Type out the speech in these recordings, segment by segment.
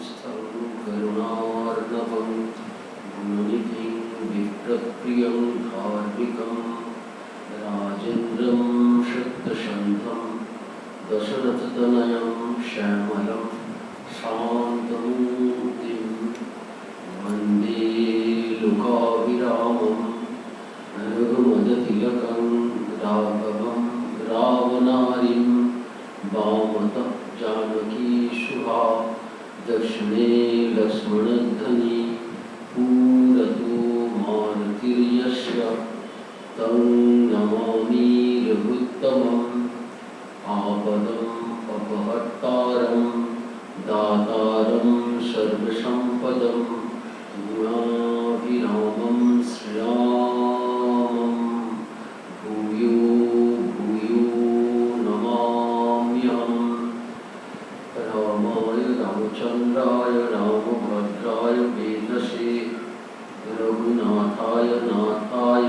स्थं करुणार्णवं गुणनिधिं विप्रप्रियं धार्मिकं राजेन्द्रं सत्यसन्धं दशरथतनयं श्यामलं शान्तमूर्तिं वन्दे लोकाभिरामं रघुमदतिलकं राघवं रावणारिं वामतः जानकीशुभा दक्षिणे लक्ष्मणध्वनि पूरतो मारुतिर्यस्य तं नमामि रघुत्तमम् आपदम् अपहर्तारं दातारं सर्वसम्पदं गुणाभिरामं श्रीरामं भूयो भूयो नमाम्यहम् रामाय रामचन्द्राय रामभद्राय वेदसे रघुनाथाय नाथाय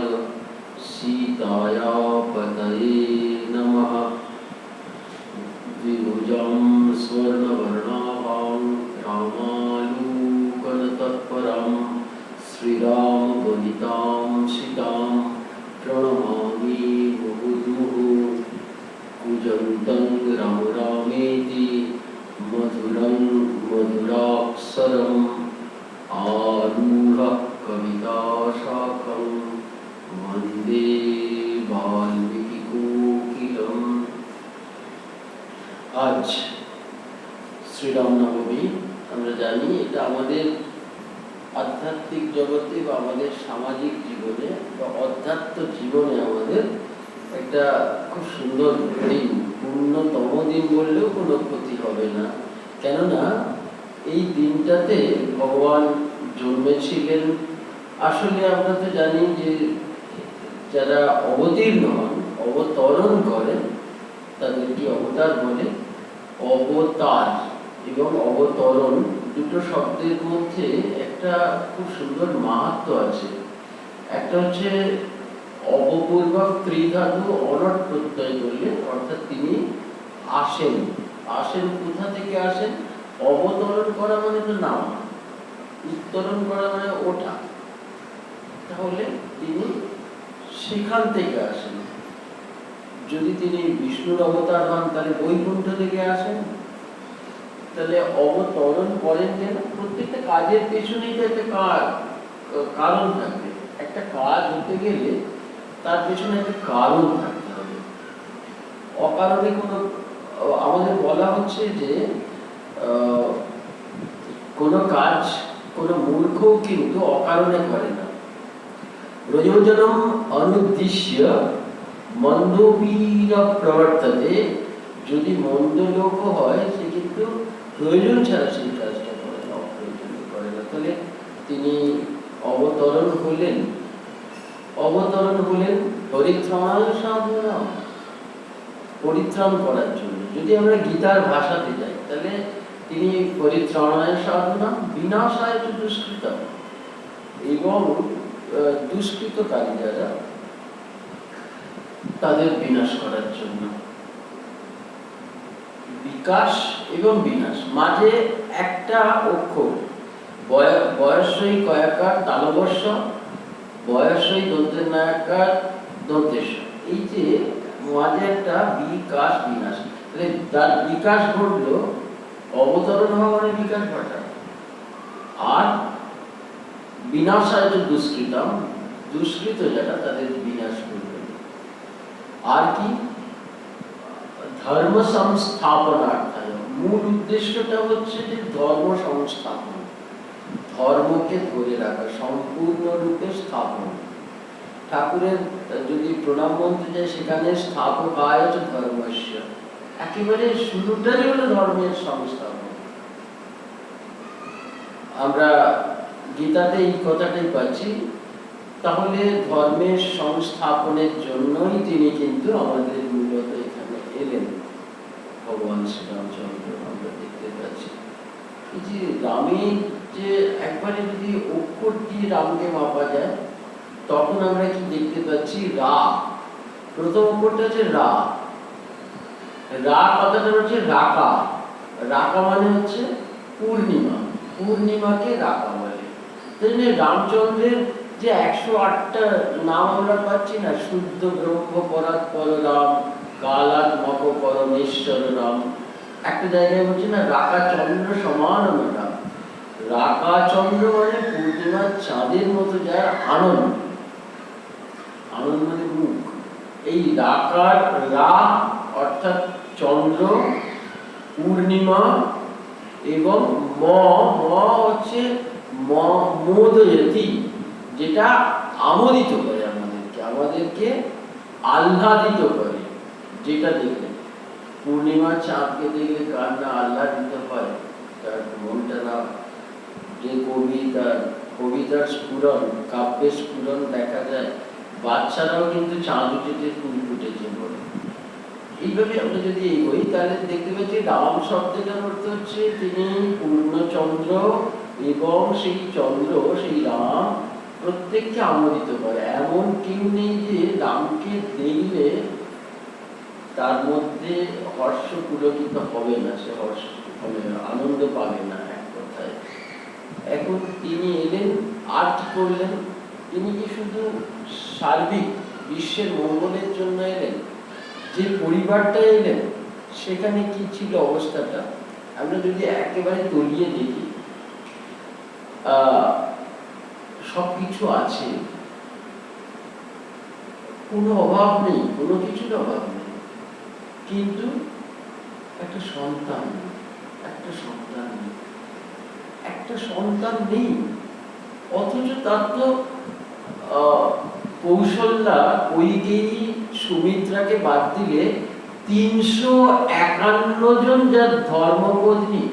सीताया पतये नमः। द्विभुजां स्वर्णवर्णाभां रामालोकनतत्परां श्रीरामवनितां सीतां प्रणमामि मुहुर्मुहुः। कूजन्तं राम रामेति मधुरं मधुराक्षरम् आरुह्य कविताशाखं वन्दे वाल्मीकिकोकिलम्। आज শ্রীরাম নবমী। আমরা জানি এটা আমাদের আধ্যাত্মিক জগতে বা আমাদের সামাজিক জীবনে বা অধ্যাত্ম জীবনে আমাদের একটা খুব সুন্দর দিন, পূর্ণতম দিন বললেও কোনো ক্ষতি হবে না। কেননা এই দিনটাতে ভগবান জন্মেছিলেন। আসলে আমরা তো জানি যে যারা অবতীর্ণ হন, অবতরণ করেন, তাদেরকে অবতার বলে। অবতার এবং অবতরণ দুটো শব্দের মধ্যে একটা খুব সুন্দর মাহাত্ম্য আছে। একটা হচ্ছে অবপূর্বক ত্রিধাতু অনট প্রত্যয় করলে, অর্থাৎ তিনি আসেন। আসেন কোথা থেকে আসেন? অবতরণ করা মানে তো নামা, উত্তরণ করা মানে ওঠা। তাহলে তিনি সেখান থেকে আসেন। যদি তিনি বিষ্ণুর অবতার হন তাহলে বৈকুণ্ঠ থেকে আসেন। তাহলে অবতরণ করেন কেন? প্রত্যেকটা কাজের পেছনেই তো একটা কারণ থাকবে। একটা কাজ হতে গেলে তার পেছনে একটা কারণ থাকতে হবে। অকারণে কোনো, আমাদের বলা হচ্ছে যে কোনো কাজ কোনো মূর্খও কিন্তু অকারণে করে না। প্রয়োজনম অনুদ্দিশ্য মন্দবীর প্রবর্ততে। যদি মন্দ লোক হয় সে কিন্তু প্রয়োজন ছাড়া সেই কাজটা করে না, অপ্রয়োজনে করে না। তাহলে তিনি অবতরণ হলেন। অবতরণ হলেন পরিত্রাণায় সাধনা, পরিত্রাণ করার জন্য। যদি আমরা গীতার ভাষাতে যাই তাহলে তিনি পরিত্রাণায় সাধনা বিনাশায় দুষ্কৃত, এবং দুষ্কৃতকারী যারা তাদের বিনাশ করার জন্য। বিকাশ এবং বিনাশ, মাঝে একটা অক্ষর, বয়সই কয়াকার তালবর্ষ, বয়সই দন্তের নায়াকার দন্তেশ। এই যে মাঝে একটা বিকাশ বিনাশ, তাহলে তার বিকাশ ঘটলো, অবতরণ হওয়া মানে বিকাশ ঘটা। আর বিনাশায় দুষ্কৃতম, দুষ্কৃত যারা তাদের বিনাশ করবে। আর কি? ধর্ম সংস্থাপনার্থায়, মূল উদ্দেশ্যটা হচ্ছে যে ধর্ম সংস্থাপন, ধর্মকে ধরে রাখা, সম্পূর্ণরূপে স্থাপন। ঠাকুরের যদি প্রণাম মন্ত্রে যায় সেখানে স্থাপকায় চ ধর্মস্য, একেবারে শুরুটাই হলো ধর্মের সংস্থাপন। আমরা গীতাতে এই কথাটাই পাচ্ছি। তাহলে ধর্মের সংস্থাপনের জন্যই তিনি কিন্তু আমাদের মূলত এখানে এলেন, ভগবান শ্রীরামচন্দ্র। আমরা দেখতে পাচ্ছি এই যে রামের যে একবারে যদি অক্ষর দিয়ে রামকে মাপা যায়, তখন আমরা কি দেখতে পাচ্ছি? রা, প্রথম অক্ষরটা হচ্ছে রা। রা কথাটা হচ্ছে রাকা। রাকা মানে হচ্ছে পূর্ণিমা, পূর্ণিমাকে রাখা বলে। তাই রামচন্দ্রের যে 108টা নাম আমরা পাচ্ছি না, শুদ্ধ ব্রহ্ম পরাৎপর রাম, কালাদ মক পরমেশ্বর রাম, একটা জায়গায় বলছি না রাকা চন্দ্র সমান রাম। রাকা চন্দ্র মানে পূর্ণিমার চাঁদের মতো যার আনন্দ, আনন্দ মানে মুখ। এই রাকার রা অর্থাৎ চন্দ্র, পূর্ণিমা এবং ম হচ্ছে মোদয়তি, যেটা আমোদিত করে আমাদেরকে আহ্লাদিত করে। যেটা দেখলে পূর্ণিমার চাঁদকে দেখলে কার না আহ্লাদিত হয়, তার মনটা না, যে কবিতার স্ফুরণ, কাব্যের স্ফুরণ দেখা যায়। বাচ্চারাও কিন্তু চাঁদ উঠেছে ফুল ফুটেছে বলে। এইভাবে আমরা যদি এগোই তাহলে দেখতে পাচ্ছি রাম শব্দটার অর্থ হচ্ছে তিনি পূর্ণচন্দ্র, এবং সেই চন্দ্র, সেই রাম প্রত্যেককে আমোদিত করে। এমন কেউ নেই যে রামকে দেখলে তার মধ্যে হর্ষ পুলকিত হবে না, সে হর্ষ হবে না, আনন্দ পাবে না। এক কথায় এখন তিনি এলেন, আর কি করলেন? তিনি কি শুধু সার্বিক বিশ্বের মঙ্গলের জন্য এলেন? যে পরিবারটা এলেন সেখানে কি ছিল অবস্থাটা আমরা যদি একেবারে তলিয়ে দেখি, সবকিছু আছে, কোনো অভাব নেই, কোনো কিছুর অভাব নেই, কিন্তু একটা সন্তান নেই, একটা সন্তান নেই, একটা সন্তান নেই। অথচ তার তো কৌশল্যা, কইকেয়ী, সুমিত্রাকে বাদ দিলে 351 জন যার ধর্মপত্নী।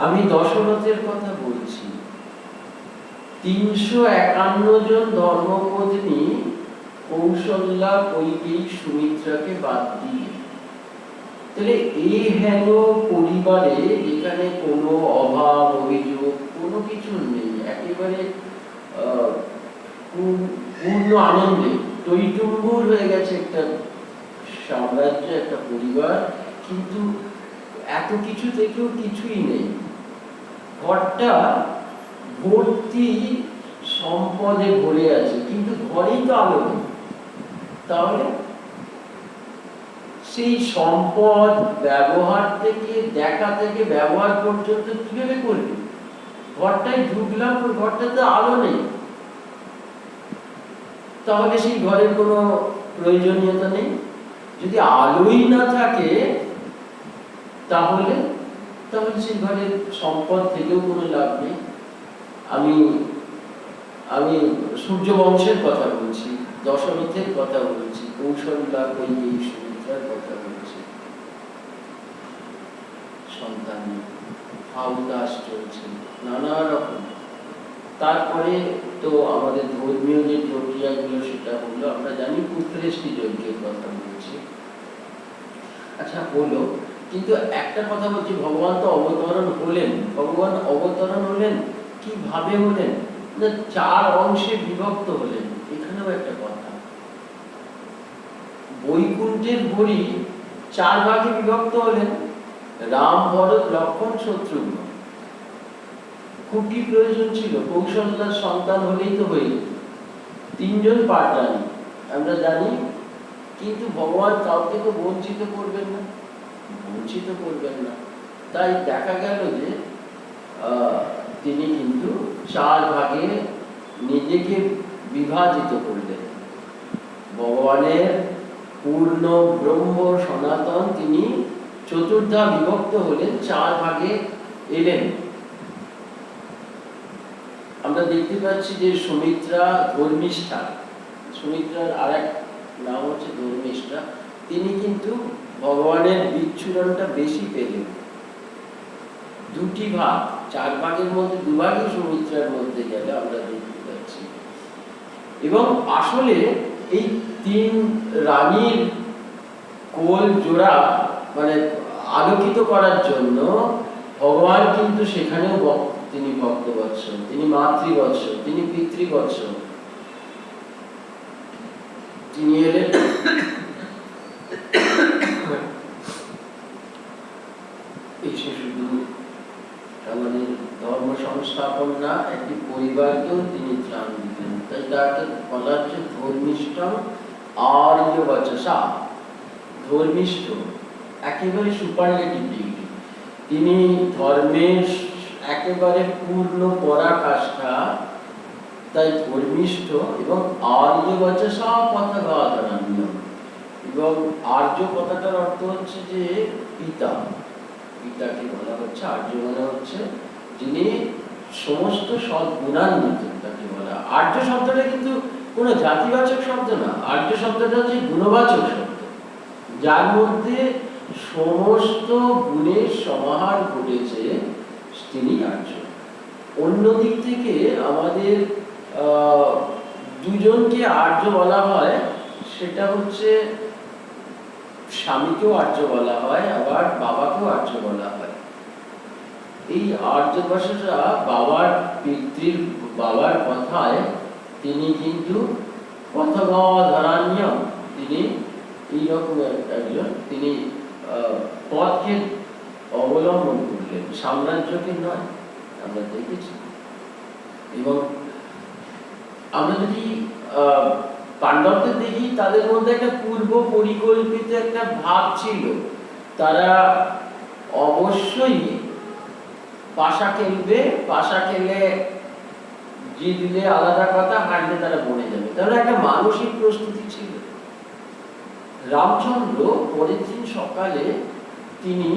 আমি দশরথের কথা বলছি, 351 জন ধর্মপত্নী কৌশল্যা, কইকেয়ী, সুমিত্রাকে বাদ দিয়ে। তাহলে এই হেন পরিবারে যেখানে কোনো অভাব অভিযোগ কোনো কিছু নেই, একেবারে পূর্ণ আনন্দে টইটুম্বুর হয়ে গেছে একটা সাম্রাজ্য, একটা পরিবার, কিন্তু এত কিছু থেকেও কিছুই নেই। ঘরটা ভর্তি সম্পদে ভরে আছে, কিন্তু ঘরেই তো আলো নেই। তাহলে সেই সম্পদ ব্যবহার থেকে, দেখা থেকে ব্যবহার পর্যন্ত কিভাবে করবে? ঘরটায় ঢুকলাম, ঘরটাতে আলো নেই, তাহলে সেই ঘরের কোনো প্রয়োজনীয়তা নেই। যদি আলোই না থাকে তাহলে সেই ঘরের সম্পদ থেকেও কোনো লাভ নেই। আমি সূর্য বংশের কথা বলছি, দশরথের কথা বলছি, কৌশল্যা, কইকেয়ী, সুমিত্রার কথা বলছি। সন্তান নেই, হাউদাস চলছে নানা রকম। তারপরে তো আমাদের ধর্মীয় যে প্রক্রিয়াগুলো সেটা হলো, আমরা জানি পুত্রেষ্টি যজ্ঞের কথা বলছি। আচ্ছা হলো, কিন্তু একটা কথা বলছি, ভগবান তো অবতরণ হলেন। ভগবান অবতরণ হলেন কিভাবে হলেন? না, 4 অংশে বিভক্ত হলেন। এখানেও একটা কথা, বৈকুণ্ঠের হরি 4 ভাগে বিভক্ত হলেন, রাম, ভরত, লক্ষ্মণ, শত্রুঘ্ন। খুব কি প্রয়োজন ছিল? কৌশল্যার সন্তান হলেই তো হয়ে যেত। 3 জন পাটরানী আমরা জানি, কিন্তু ভগবান কাউকে তো বঞ্চিত করবেন না, বঞ্চিত করবেন না। তাই দেখা গেল যে তিনি কিন্তু 4 ভাগে নিজেকে বিভাজিত করলেন। ভগবানের পূর্ণ ব্রহ্ম সনাতন, তিনি চতুর্ধা বিভক্ত হলেন, 4 ভাগে এলেন। আমরা দেখতে পাচ্ছি যে সুমিত্রা ধর্মিষ্ঠা, সুমিত্রার আরেক নাম হচ্ছে ধর্মিষ্ঠা, তিনি কিন্তু ভগবানের বিচ্ছুরণটা বেশি পেলেন। 2টি ভাগ, 4 ভাগের মধ্যে 2 ভাগই সুমিত্রার মধ্যে গেলে আমরা দেখতে পাচ্ছি। এবং আসলে এই 3 রানীর কোল জোড়া মানে আলোকিত করার জন্য ভগবান কিন্তু সেখানেও তিনি ভক্তবৎসল, তিনি মাতৃবৎসল, তিনি পিতৃবৎসল। তিনি এলেন এই শুধু আমাদের ধর্ম সংস্থাপন না, একটি পরিবারকেও তিনি ত্রাণ দিলেন। তাই তাকে বলা হচ্ছে ধর্মিষ্ঠ আর্য বচসা, ধর্মিষ্ঠ, একেবারে সুপারলেটিভ ডিগ্রি। তিনি ধর্মের একেবারে পূর্ণ পরাকাষ্ঠা, তাই ধর্মিষ্ঠ এবং আর্য বচসা পথগাধনান্য। এবং আর্য কথাটার অর্থ হচ্ছে যে পিতা, পিতাকে বলা হচ্ছে আর্য, মানে হচ্ছে যিনি সমস্ত সৎ গুণান্বিত, তাকে বলা। আর্য শব্দটা কিন্তু কোনো জাতিবাচক শব্দ না, আর্য শব্দটা হচ্ছে গুণবাচক শব্দ, যার মধ্যে সমস্ত গুণের সমাহার ঘটেছে, তিনি আর্য। অন্যদিক থেকে আমাদের দুজনকে আর্য বলা হয়, সেটা হচ্ছে স্বামীকেও আর্য বলা হয়, আবার বাবাকেও আর্য বলা হয়। এই আর্য ভাষাটা বাবার পিতৃর বাবার কথায় তিনি কিন্তু পথগাধনান্য, তিনি এইরকম একজন, তিনি পথকে অবলম্বন করলেন, সাম্রাজ্যকে নয়, আমরা দেখেছি। এবং আমরা যদি পাণ্ডবদের দেখি, তাদের মধ্যে একটা পূর্ব পরিকল্পিত একটা ভাব ছিল। তারা অবশ্যই পাশা খেলবে, পাশা খেলে জিতলে আলাদা কথা, হারলে তারা বনে যাবে, তাহলে একটা মানসিক প্রস্তুতি ছিল। রামচন্দ্র পরের দিন সকালে তিনি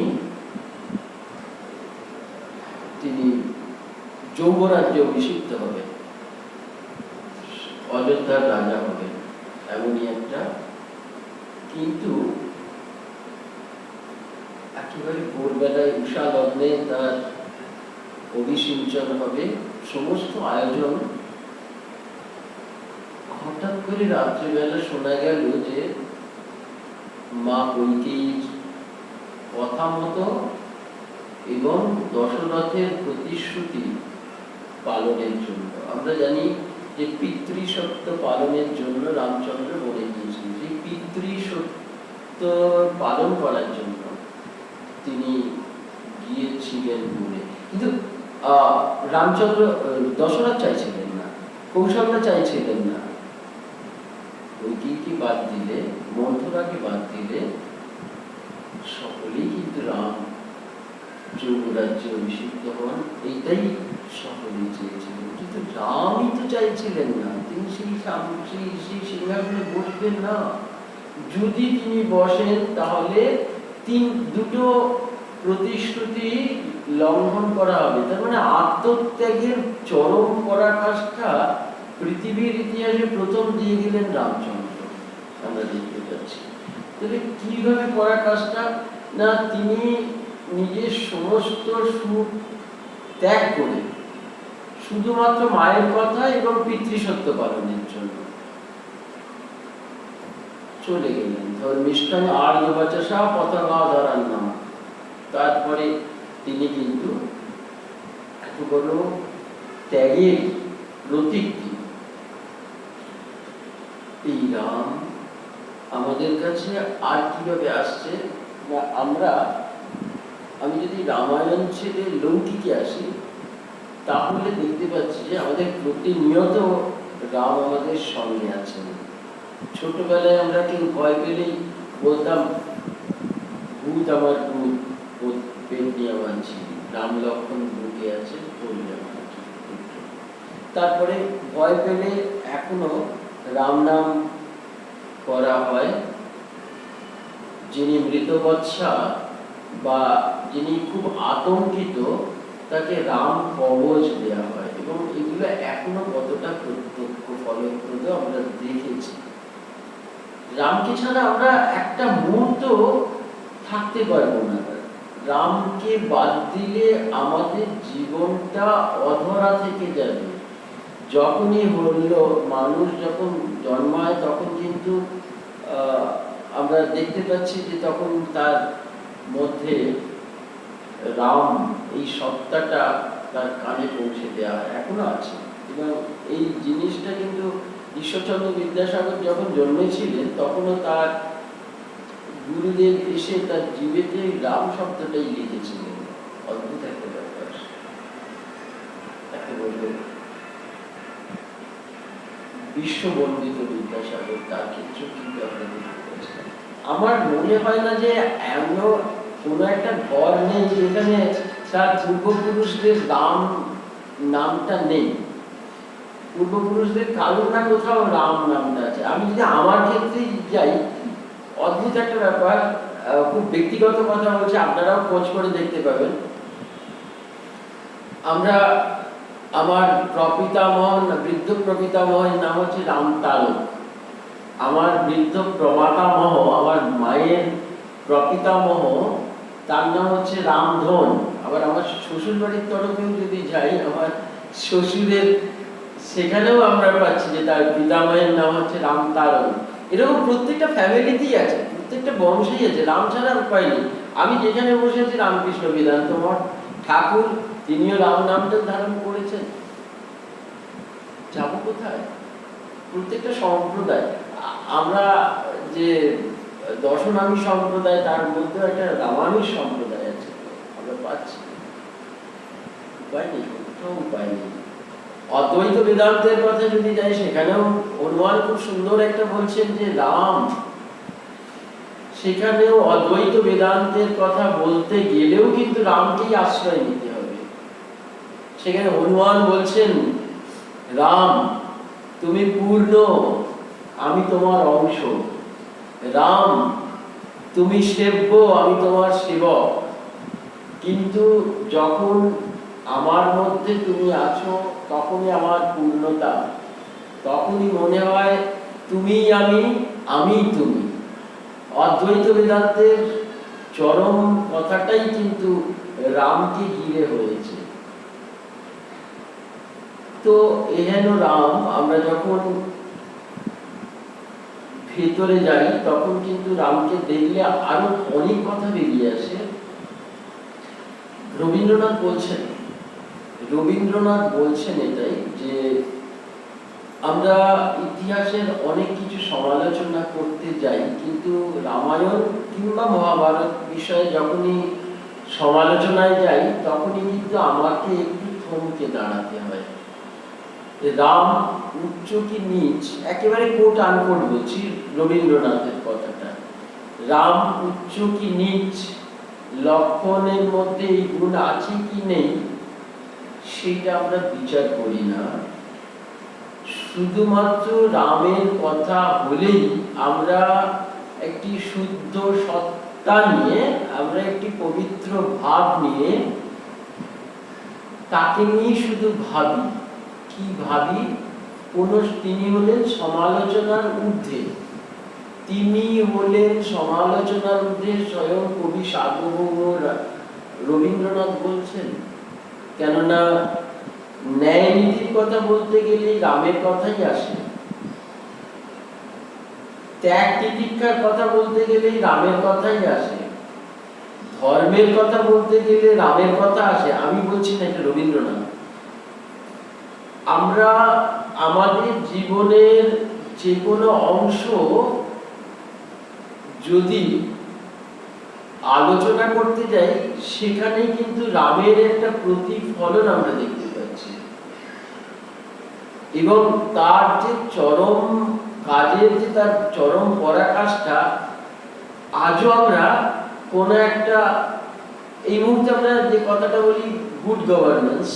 যৌবরাজ্যে অভিষিক্ত হবেন, অযোধ্যার রাজা হবেন, এমনই একটা। কিন্তু একেবারে ভোরবেলায় উষা লগ্নে তার অভিষিঞ্চন হবে, সমস্ত আয়োজন। হঠাৎ করে রাত্রিবেলা শোনা গেল যে মা কৈকেয়ীর কথা মতো এবং দশরথের প্রতিশ্রুতি পালনের জন্য, আমরা জানি যে পিতৃসত্য পালনের জন্য রামচন্দ্র বলে গিয়েছিলেন, সেই পিতৃসত্য পালন করার জন্য তিনি গিয়েছিলেন বলে। কিন্তু রামচন্দ্র, দশরথ চাইছিলেন না, কৌশল্যা চাইছিলেন না। কৈকেয়ীকে বাদ দিলে, মন্থরাকে বাদ দিলে সকলেই কিন্তু রাম যৌবরাজ্যে অভিষিক্ত হন, এইটাই সকলেই চেয়েছিলেন। কিন্তু রামই তো চাইছিলেন না, তিনি সেই সিংহাসনে বসবেন না। যদি তিনি বসেন তাহলে দুটো প্রতিশ্রুতি লঙ্ঘন করা হবে, তার মানে আত্মত্যাগের চরম পরাকাষ্ঠা পৃথিবীর ইতিহাসে প্রথম দিয়ে গেলেন রামচন্দ্র, আমরা দেখতে পাচ্ছি। তাহলে কিভাবে পরাকাষ্ঠা না, তিনি নিজের সমস্ত সুখ ত্যাগ করে শুধুমাত্র মায়ের কথা এবং পিতৃসত্য পালনের জন্য চলে গেলেন। ধর্মিষ্ঠান আর্য বচসা পথগাধনান্য। তারপরে তিনি কিন্তু এত বড় ত্যাগের প্রতীক। এই রাম আমাদের কাছে আর কিভাবে আসছে না, আমি যদি রামায়ণ ছেড়ে লৌকিকে আসি, তাহলে দেখতে পাচ্ছি যে আমাদের প্রতিনিয়ত রাম আমাদের সঙ্গে আছেন। ছোটবেলায় আমরা কেউ ভয় পেলেই বলতাম ভূত আমার ভূত, পেটনি আমার ছিল, রাম লক্ষণ বুকে আছে, তারপরে ভয় পেলে এখনো রাম নাম করা হয়। যিনি মৃতবৎসা বা যিনি খুব আতঙ্কিত, তাকে রাম কবচ দেওয়া হয়, এবং এগুলো এখনো কতটা প্রত্যক্ষ ফলপ্রদ আমরা দেখেছি। রামকে ছাড়া আমরা একটা মুহূর্ত থাকতে পারবো না। রামকে বাদ দিলে আমাদের জীবনটা অধরা থেকে যাবে। যখনই হলো মানুষ যখন জন্মায়, তখন কিন্তু আমরা দেখতে পাচ্ছি যে তখন তার মধ্যে রাম এই সত্তাটা তার কানে পৌঁছে দেওয়া হয়, এখনো আছে। এবং এই জিনিসটা কিন্তু ঈশ্বরচন্দ্র বিদ্যাসাগর যখন জন্মেছিলেন, তখনও তার গুরুদেব এসে তার জীবেতে রাম শব্দটাই লিখেছিলেন। বিশ্ববন্দিত বিদ্যাসাগর, তার ক্ষেত্রে কিন্তু আমরা দেখতে পাচ্ছি। আমার মনে হয় না যে এমন কোনো একটা ঘর নেই যেখানে তার পূর্বপুরুষদের নামটা নেই। পূর্বপুরুষদের কারোর না কোথাও রাম নামটা আছে। আমি যদি আমার ক্ষেত্রেই যাই, অদ্ভুত একটা ব্যাপার, খুব ব্যক্তিগত কথা বলছি, আপনারাও খোঁজ করে দেখতে পাবেন। আমার বৃদ্ধ প্রপিতামহের নাম হচ্ছে রামতারক। আমার বৃদ্ধ প্রমাতামহ, আমার মায়ের প্রপিতামহ, তার নাম হচ্ছে রামধন। আবার আমার শ্বশুর বাড়ির তরফেও যদি যাই, আমার শ্বশুরের সেখানেও আমরা পাচ্ছি যে তার পিতামহের নাম হচ্ছে রামতারণ। এরকম প্রত্যেকটা ফ্যামিলিতেই আছে, প্রত্যেকটা বংশেই আছে, রাম ছাড়া উপায় নেই। আমি যেখানে বসে আছি রামকৃষ্ণ বেদান্ত মঠ, ঠাকুর তিনিও রাম নামটা ধারণ করেছেন। যাবো কোথায়? প্রত্যেকটা সম্প্রদায়, আমরা যে দশনামী সম্প্রদায়, তার মধ্যে একটা রামানুজ সম্প্রদায় আছে, আমরা পাচ্ছি। উপায় নেই, কোথাও উপায় নেই। অদ্বৈত বেদান্তের কথা যদি যাই, সেখানেও হনুমান খুব সুন্দর একটা বলছেন যে রাম, সেখানেও অদ্বৈত বেদান্তের কথা বলতে গেলেও কিন্তু রামকেই আশ্রয় নিতে হবে। সেখানে হনুমান বলছেন, রাম তুমি পূর্ণ, আমি তোমার অংশ। রাম তুমি সেব্য, আমি তোমার সেবক। কিন্তু যখন আমার মধ্যে তুমি আছো, তখনই আমার পূর্ণতা, তখনই মনে হয় তুমি আমি, আমি তুমি। অদ্বৈত বেদান্তের চরম কথাটাই কিন্তু রামকে ঘিরে হয়েছে। তো এহেন রাম, আমরা যখন ভেতরে যাই তখন কিন্তু রামকে দেখলে আরো অনেক কথা বেরিয়ে আসে। রবীন্দ্রনাথ বলছেন এটাই যে আমরা ইতিহাসের অনেক কিছু সমালোচনা করতে যাই, কিন্তু রামায়ণ কিংবা মহাভারত বিষয়ে যখনই সমালোচনায় যাই, তখনই কিন্তু আমাকে একটু থমকে দাঁড়াতে হয়। রাম উচ্চ কি নিচ, একেবারে কোট আনকোট বলছি রবীন্দ্রনাথের কথাটা, রাম উচ্চ কি নিচ, লক্ষণের মধ্যে এই গুণ আছে কি নেই, সেটা আমরা বিচার করি না। শুধুমাত্র রামের কথা হলেই আমরা একটি শুদ্ধ সত্তা নিয়ে, আমরা একটি পবিত্র ভাব নিয়ে তাকে নিয়ে শুধু ভাবি। কি ভাবি? তিনি হলেন সমালোচনার ঊর্ধ্বে, স্বয়ং কবি সার্বভৌম রবীন্দ্রনাথ বলছেন। কেননা ন্যায় নীতির কথা বলতে গেলে রামের কথাই আসে, ত্যাগ তিতিক্ষার কথা বলতে গেলে রামের কথাই আসে, ধর্মের কথা বলতে গেলে রামের কথা আসে। আমি বলছি না, এটা রবীন্দ্রনাথ। আমরা আমাদের জীবনের যে কোনো অংশ যদি আলোচনা করতে যাই, সেখানে কিন্তু রামের একটা প্রতিফলন আমরা দেখতে পাচ্ছি, এবং তার যে চরম কাজের যে তার চরম পরাকাষ্ঠা আজও আমরা কোন একটা, এই মুহূর্তে আমরা যে কথাটা বলি গুড গভর্নেন্স,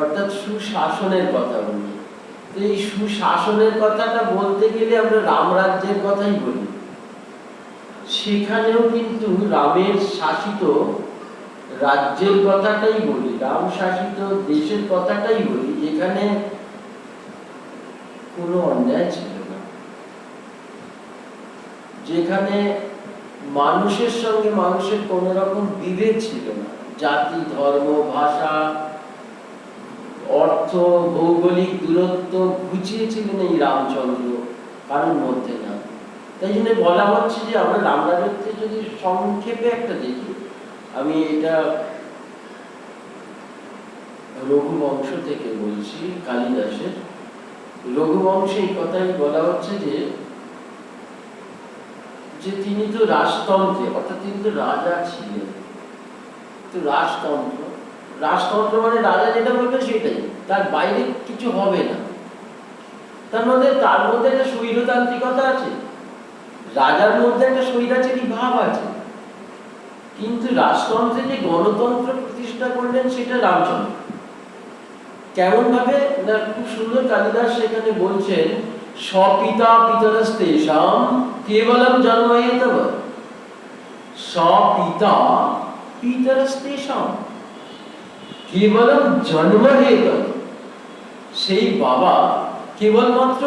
অর্থাৎ সুশাসনের কথা বলি। তো এই সুশাসনের কথাটা বলতে গেলে আমরা রামরাজ্যের কথাই বলি। সেখানেও কিন্তু রামের শাসিত রাজ্যের কথাটাই বলি, রাম শাসিত দেশের কথাটাই বলি, যেখানে কোনো অন্যায় ছিল না, যেখানে মানুষের সঙ্গে মানুষের কোনো রকম বিভেদ ছিল না। জাতি, ধর্ম, ভাষা, অর্থ, ভৌগোলিক দূরত্ব ঘুচিয়েছিলেন এই রামচন্দ্র কারোর মধ্যে না। তাই জন্য বলা হচ্ছে যে আমরা রামরাজত্বে যদি সংক্ষেপে একটা দেখি, আমি এটা রঘুবংশ থেকে বলছি, কালিদাসের রঘুবংশে এই কথাই বলা হচ্ছে যে তিনি তো রাজতন্ত্রে, অর্থাৎ তিনি তো রাজা ছিলেন। তো রাজতন্ত্র মানে রাজা যেটা বলবে সেটাই, তার বাইরে কিছু হবে না। তার মধ্যে একটা স্বৈরতান্ত্রিকতা আছে, রাজার মধ্যে একটা স্বৈরাচারী ভাব আছে, কিন্তু রাজতন্ত্রে যে গণতন্ত্র প্রতিষ্ঠা করলেন সেটা রামচন্দ্র। কেমন ভাবে না, খুব সুন্দর কালিদাস সেখানে বলছেন, স্বপিতা পিতরস্তেষাম কেবলম জন্মহেতব, স্বপিতা পিতরস্তেষাম কেবলম জন্মহেতব। সেই বাবা কেবলমাত্র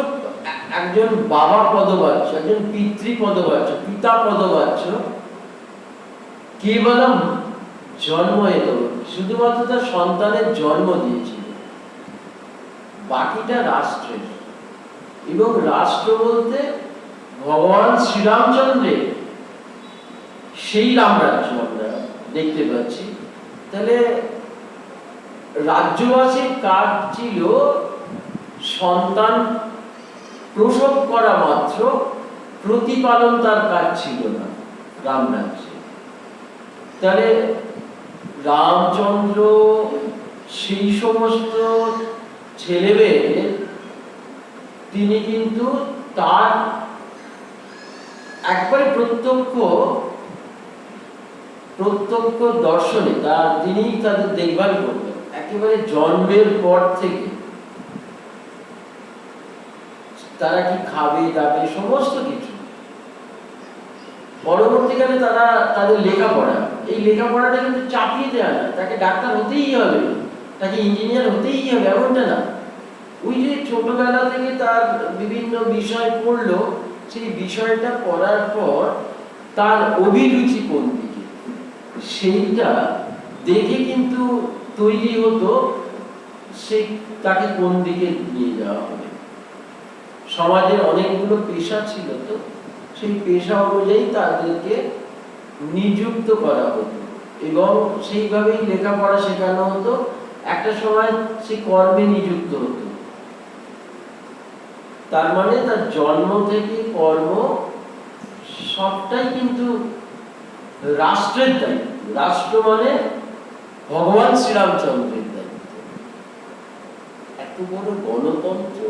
একজন বাবা পদবাচ্য, একজন পিতৃ পদবাচ্য, পিতা পদবাচ্য, কেবলম জন্মহেতব, শুধুমাত্র তার সন্তানের জন্ম দিয়েছিল, বাকিটা রাষ্ট্রের। এবং রাষ্ট্র বলতে ভগবান শ্রীরামচন্দ্রের সেই রামরাজ্য আমরা দেখতে পাচ্ছি। তাহলে রাজ্যবাসীর কাজ ছিল সন্তান প্রসব করা মাত্র, প্রতিপালন তার কাজ ছিল না রামরাজ্যে। তাহলে রামচন্দ্র সেই সমস্ত ছেলেমেয়েদের তিনি কিন্তু তার একবারে প্রত্যক্ষ দর্শনে তিনি তাদের দেখভাল করবেন একেবারে জন্মের পর থেকে। তারা কি খাবে দাবে সমস্ত কিছু। পরবর্তীকালে তাদের লেখাপড়া, এই লেখাপড়াটা কিন্তু চাপিয়ে দেওয়া না, তাকে ডাক্তার হতেই হবে, তাকে ইঞ্জিনিয়ার হতেই হবে এমনটা না। ওই যে ছোটবেলা থেকে তার বিভিন্ন বিষয় পড়লো, সেই বিষয়টা পড়ার পর তার অভিরুচি কোন দিকে সেইটা দেখে কিন্তু তৈরি হতো তাকে কোন দিকে নিয়ে যাওয়া হবে। সমাজের অনেকগুলো পেশা ছিল, তো সেই পেশা অনুযায়ী তাদেরকে নিযুক্ত করা হতো এবং সেইভাবেই লেখাপড়া শেখানো হতো। একটা সময় সে কর্মে নিযুক্ত হতো। তার মানে তার জন্ম থেকে কর্ম সবটাই কিন্তু রাষ্ট্রের দায়িত্ব। রাষ্ট্র মানে ভগবান শ্রীরামচন্দ্রের দায়িত্ব। এত বড় গণতন্ত্র,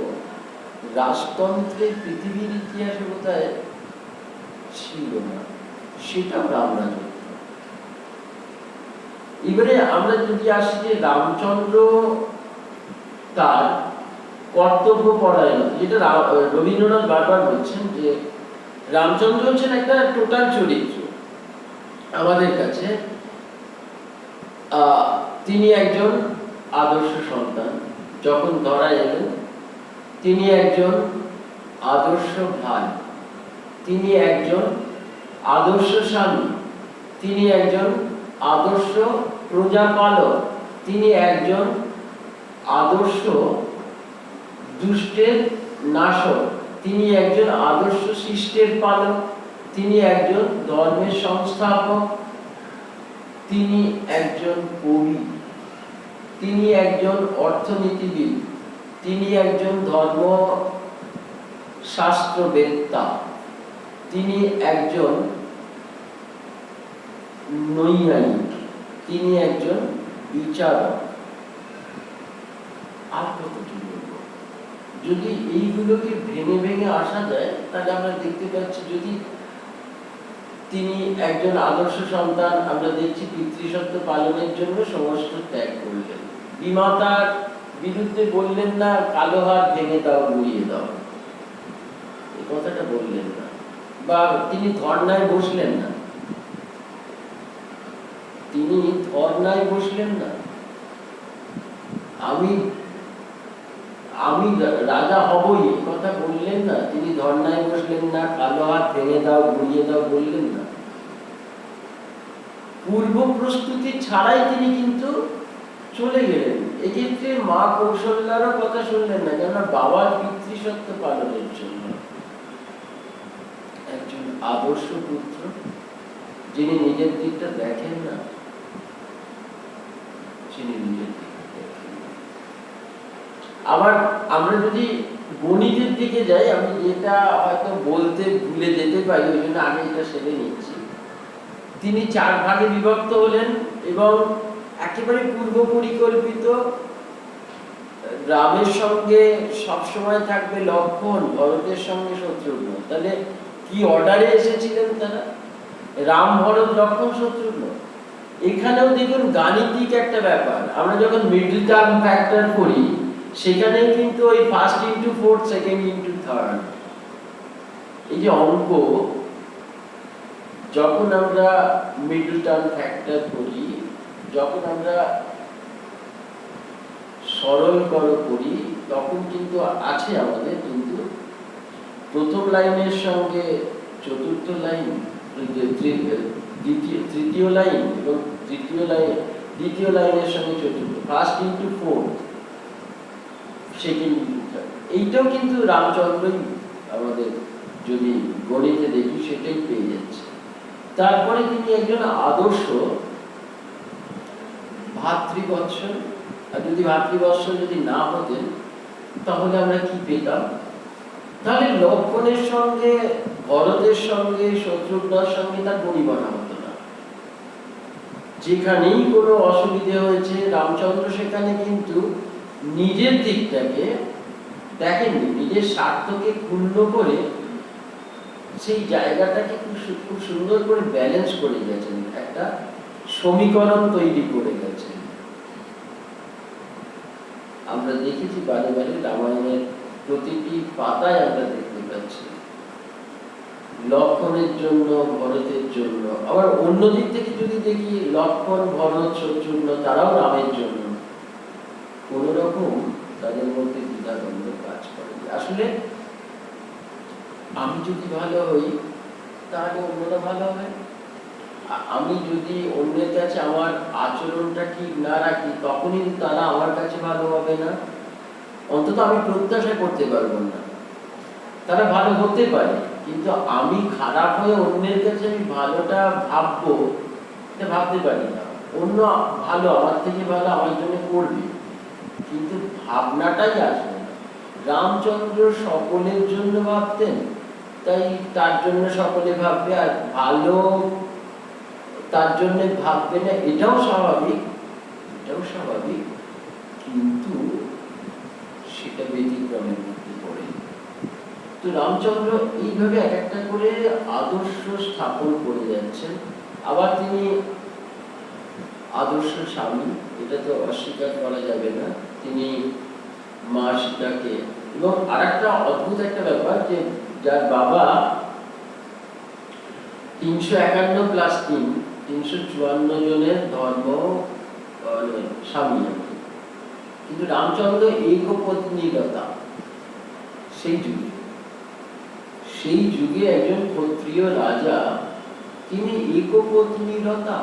রাজতন্ত্রে পৃথিবীর ইতিহাসে বোধহয় ছিল না, সেটাও রামরাজ্য। এবারে আমরা যদি আসি যে রামচন্দ্র তার কর্তব্য পরায়ণ, যেটা রবীন্দ্রনাথ বারবার বলছেন যে রামচন্দ্র হচ্ছেন একটা টোটাল চরিত্র আমাদের কাছে। তিনি একজন আদর্শ সন্তান যখন ধরা এলেন, তিনি একজন আদর্শ ভাই, তিনি একজন আদর্শ স্বামী, তিনি একজন আদর্শ প্রজাপালক, তিনি একজন আদর্শ দুষ্টের নাশক, তিনি একজন আদর্শ শিষ্টের পালক, তিনি একজন ধর্মের সংস্থাপক, তিনি একজন কবি, তিনি একজন অর্থনীতিবিদ, তিনি একজন ধর্ম শাস্ত্রবেত্তা, তিনি একজন নৈয়ায়িক, তিনি একজন বিচারক। আর কত কি বলবো? যদি এইগুলোকে ভেঙে ভেঙে আসা যায় তাহলে আমরা দেখতে পাচ্ছি, যদি তিনি একজন আদর্শ সন্তান, আমরা দেখছি পিতৃসত্ব পালনের জন্য সমস্ত ত্যাগ করলেন। বিমাতার বিরুদ্ধে বললেন না কালো হাত ভেঙে দাও, গুড়িয়ে দাও, এই কথাটা বললেন না। বা তিনি ধর্নায় বসলেন না, তিনি ধর্নায় বসলেন না। আমি রাজা হবই কথা বললেন না, তিনি ধর্নায় বসলেন না, কালো হাত ভেঙে দাও, গুড়িয়ে দাও বললেন না। পূর্ব প্রস্তুতি ছাড়াই তিনি কিন্তু চলে গেলেন। এক্ষেত্রে মা কৌশল্যারও কথা শুনলেন না, কেননা বাবার পিতৃসত্ব পালনের জন্য। একজন আদর্শ পুত্র যিনি নিজের দিকটা দেখেন না, তিনি নিজের দিকটা দেখেন না। আবার আমরা যদি গণিতের দিকে যাই, আমি যেটা হয়তো বলতে ভুলে যেতে পারি, ওই জন্য আগে এটা সেরে নিচ্ছি। তিনি 4 ভাগে বিভক্ত হলেন এবং একেবারে পূর্ব পরিকল্পিত রামের সঙ্গে সবসময় থাকবে লক্ষ্মণ, ভরতের সঙ্গে শত্রুঘ্ন। তাহলে কি অর্ডারে এসেছিলেন তারা? রাম, ভরত, লক্ষ্মণ, শত্রুঘ্ন। এখানেও দেখুন গাণিতিক একটা ব্যাপার। আমরা যখন মিডল টার্ম ফ্যাক্টর করি সেখানেও কিন্তু ওই first into fourth, second into third, এই যে অঙ্ক যখন আমরা মিডল টার্ম ফ্যাক্টর করি, যখন আমরা সরলকর করি, তখন কিন্তু আছে আমাদের কিন্তু প্রথম লাইনের সঙ্গে চতুর্থ লাইন, তৃতীয় লাইন এবং দ্বিতীয় লাইনের সঙ্গে চতুর্থ, first into fourth, second into third. এইটাও কিন্তু রামচন্দ্রই আমাদের যদি গণিতে দেখি সেটাই পেয়ে যাচ্ছে। তারপরে তিনি একজন আদর্শ ভাতৃবৎসল। আর যদি ভাতৃবৎসল যদি না হতেন তাহলে আমরা কি পেতাম? তাহলে লক্ষ্মণের সঙ্গে, ভরতের সঙ্গে, শত্রুঘ্নের সঙ্গে তার পরিবানা হতো না। যেখানেই কোনো অসুবিধে হয়েছে রামচন্দ্র সেখানে কিন্তু নিজের দিকটাকে দেখেননি, নিজের স্বার্থকে ক্ষুণ্ণ করে সেই জায়গাটাকে খুব সুন্দর করে ব্যালেন্স করে গেছেন, একটা সমীকরণ তৈরি করে গেছেন। আমরা দেখেছি বারে বারে রামায়ণের প্রতিটি পাতায় আমরা দেখতে পাচ্ছি লক্ষ্মণের জন্য, ভরতের জন্য। আবার অন্য দিক থেকে যদি দেখি লক্ষ্মণ, ভরত, শত্রুঘ্ন তারাও রামের জন্য। কোন রকম তাদের মধ্যে দ্বিধাদ্বন্দ্ব কাজ করে। আসলে আমি যদি ভালো হই তাহলে অন্যরা ভালো হবে। আমি যদি অন্যের কাছে আমার আচরণটা ঠিক না রাখি তখনই তারা আমার কাছে ভালো হবে না। অন্তত আমি প্রত্যাশা করতে পারবো না। তারা ভালো হতে পারে, কিন্তু আমি খারাপ হয়ে অন্যের কাছে আমি ভালোটা ভাববো, এটা ভাবতে পারি না। অন্য ভালো, আমার থেকে ভালো আমার জন্য করবে, কিন্তু ভাবনাটাই আসবে না। রামচন্দ্র সকলের জন্য ভাবতেন, তাই তার জন্য সকলে ভাববে, আর ভালো তার জন্য ভাববে না, এটাও স্বাভাবিক, কিন্তু সেটা ব্যতিক্রমের মধ্যে পড়ে। তো রামচন্দ্র এইভাবে এক একটা করে আদর্শ স্থাপন করে যাচ্ছেন। আবার তিনি আদর্শ স্বামী, এটা তো অস্বীকার করা যাবে না। তিনি মা সীতাকে, এবং আরেকটা অদ্ভুত একটা ব্যাপার যে যার বাবা 351 প্লাস 3, 354 জনের ধর্ম স্বামী, কিন্তু রামচন্দ্র একপত্নীরতা। সেই যুগে একজন ক্ষত্রিয় রাজা, তিনি একপত্নীরতা,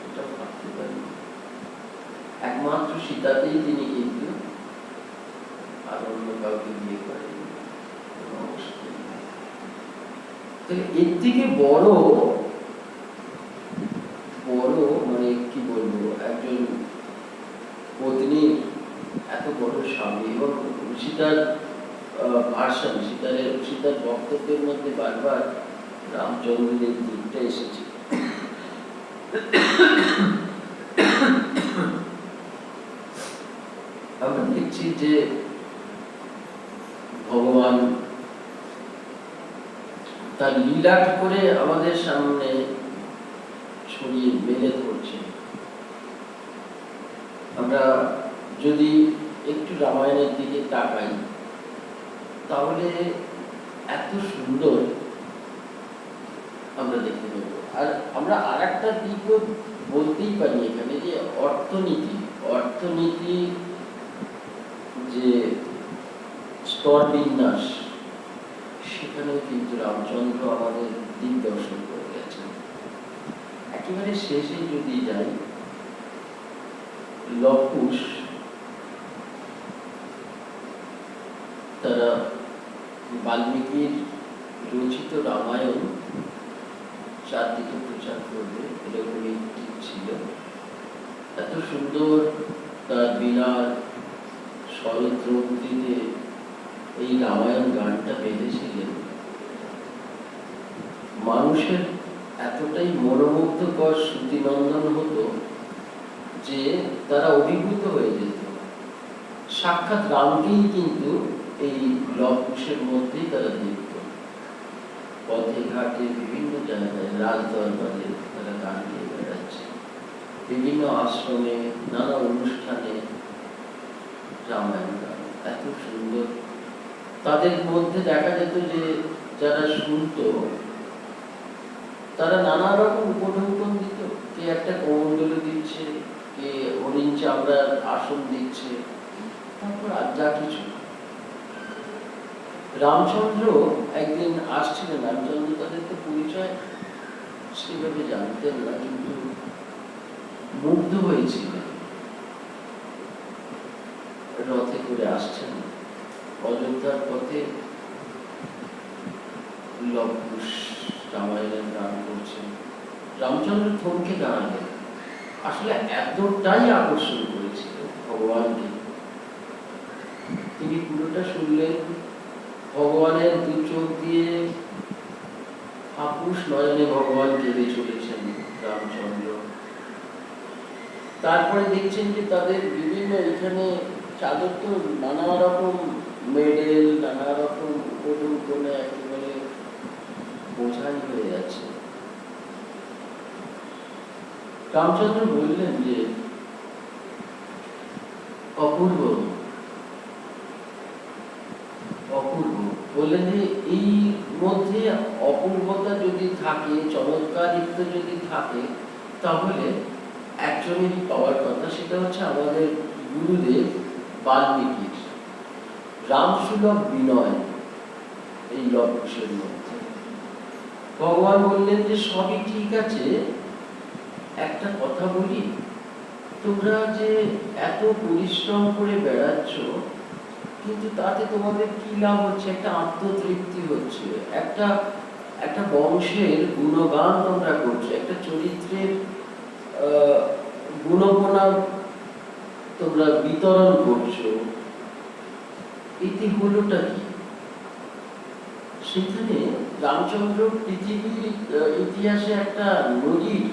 এটা ভাবতে পারেন। একমাত্র সীতাতেই তিনি কিন্তু আর অন্য কাউকে বিয়ে করেন। এর থেকে বড় মানে কি বলবো, একজন পত্নীর এত বড় স্বামী। এবং সীতার ভাষণ, সীতার বক্তব্যের মধ্যে বারবার রামচন্দ্রের দিকটা এসেছে। আমরা দেখছি যে ভগবান তার লীলা করে আমাদের সামনে ছড়িয়ে মেলে ধরছে। আমরা যদি একটু রামায়ণের দিকে তাকাই তাহলে এত সুন্দর আমরা দেখতে পাবো। আর আমরা আর একটা দিকও বলতেই পারি এখানে, যে অর্থনীতি যে স্তর বিন্যাস, সেখানেও কিন্তু রামচন্দ্র আমাদের দিক দর্শন করে গেছেন। একেবারে শেষে যদি যাই, লবকুশ তারা বাল্মীকির রচিত রামায়ণ চারদিকে প্রচার করবে, এরকমই ঠিক ছিল। এত সুন্দর তার বিনার শরৎরন্ত্রীতে এই রামায়ণ গানটা বেঁধেছিলেন। মানুষের এতটাই মনোমুগ্ধকর শ্রুতিনন্দন হতো যে তারা অভিভূত হয়ে যেত। সাক্ষাৎ রামকেই কিন্তু এই লব কুশের মধ্যেই তারা দেখত। পথে ঘাটে বিভিন্ন জায়গায় রাজদরবারে তারা গান গেয়ে বেড়াচ্ছে, বিভিন্ন আশ্রমে নানা অনুষ্ঠানে রামায়ণ গান এত সুন্দর। তাদের মধ্যে দেখা যেত যে যারা শুনতো তারা নানা রকম উপঢৌকন দিত। কে একটা কমণ্ডলু দিচ্ছে, কে হরিণ চামড়ার আসন দিচ্ছে, তারপর আর যা কিছু। রামচন্দ্র একদিন আসছিলেন। রামচন্দ্র তাদেরকে পরিচয় সেভাবে জানতেন না, কিন্তু মুগ্ধ হয়েছিলেন। রথে করে আসছেন, অযোধ্যার পথে লব কুশ রামায়ণের গান করছেন। রামচন্দ্র থমকে দাঁড়ালেন। আসলে এতটাই আকর্ষণ করেছিল ভগবানকে, তিনি পুরোটা শুনলেন। ভগবানের দু চোখ দিয়ে আপুষ নয়নে ভগবান কেঁদে চলেছেন রামচন্দ্র। তারপরে দেখছেন যে তাদের বিভিন্ন এখানে চাদর তো নানা রকম মেডেল, নানা রকম উপঢৌকনে একেবারে বোঝাই হয়ে যাচ্ছে। রামচন্দ্র বললেন যে অপূর্ব অপূর্ব, বললেন যে এই মধ্যে অপূর্বতা যদি থাকে, চমৎকারিত্ব যদি থাকে, তাহলে একজনেরই পাওয়ার কথা, সেটা হচ্ছে আমাদের গুরুদেব বাল্মীকির রামসুলভ বিনয় এই লব কুশের মধ্যে। ভগবান বললেন যে সবই ঠিক আছে, একটা কথা বলি, তোমরা যে এত পরিশ্রম করে বেড়াচ্ছ, কিন্তু তাতে তোমাদের কি লাভ হচ্ছে? একটা আত্মতৃপ্তি হচ্ছে, একটা একটা বংশের গুণগান তোমরা করছো, একটা চরিত্রের গুণপনা তোমরা বিতরণ করছো, এটি হলোটা কি? সেখানে রামচন্দ্র পৃথিবীর ইতিহাসে একটা নজির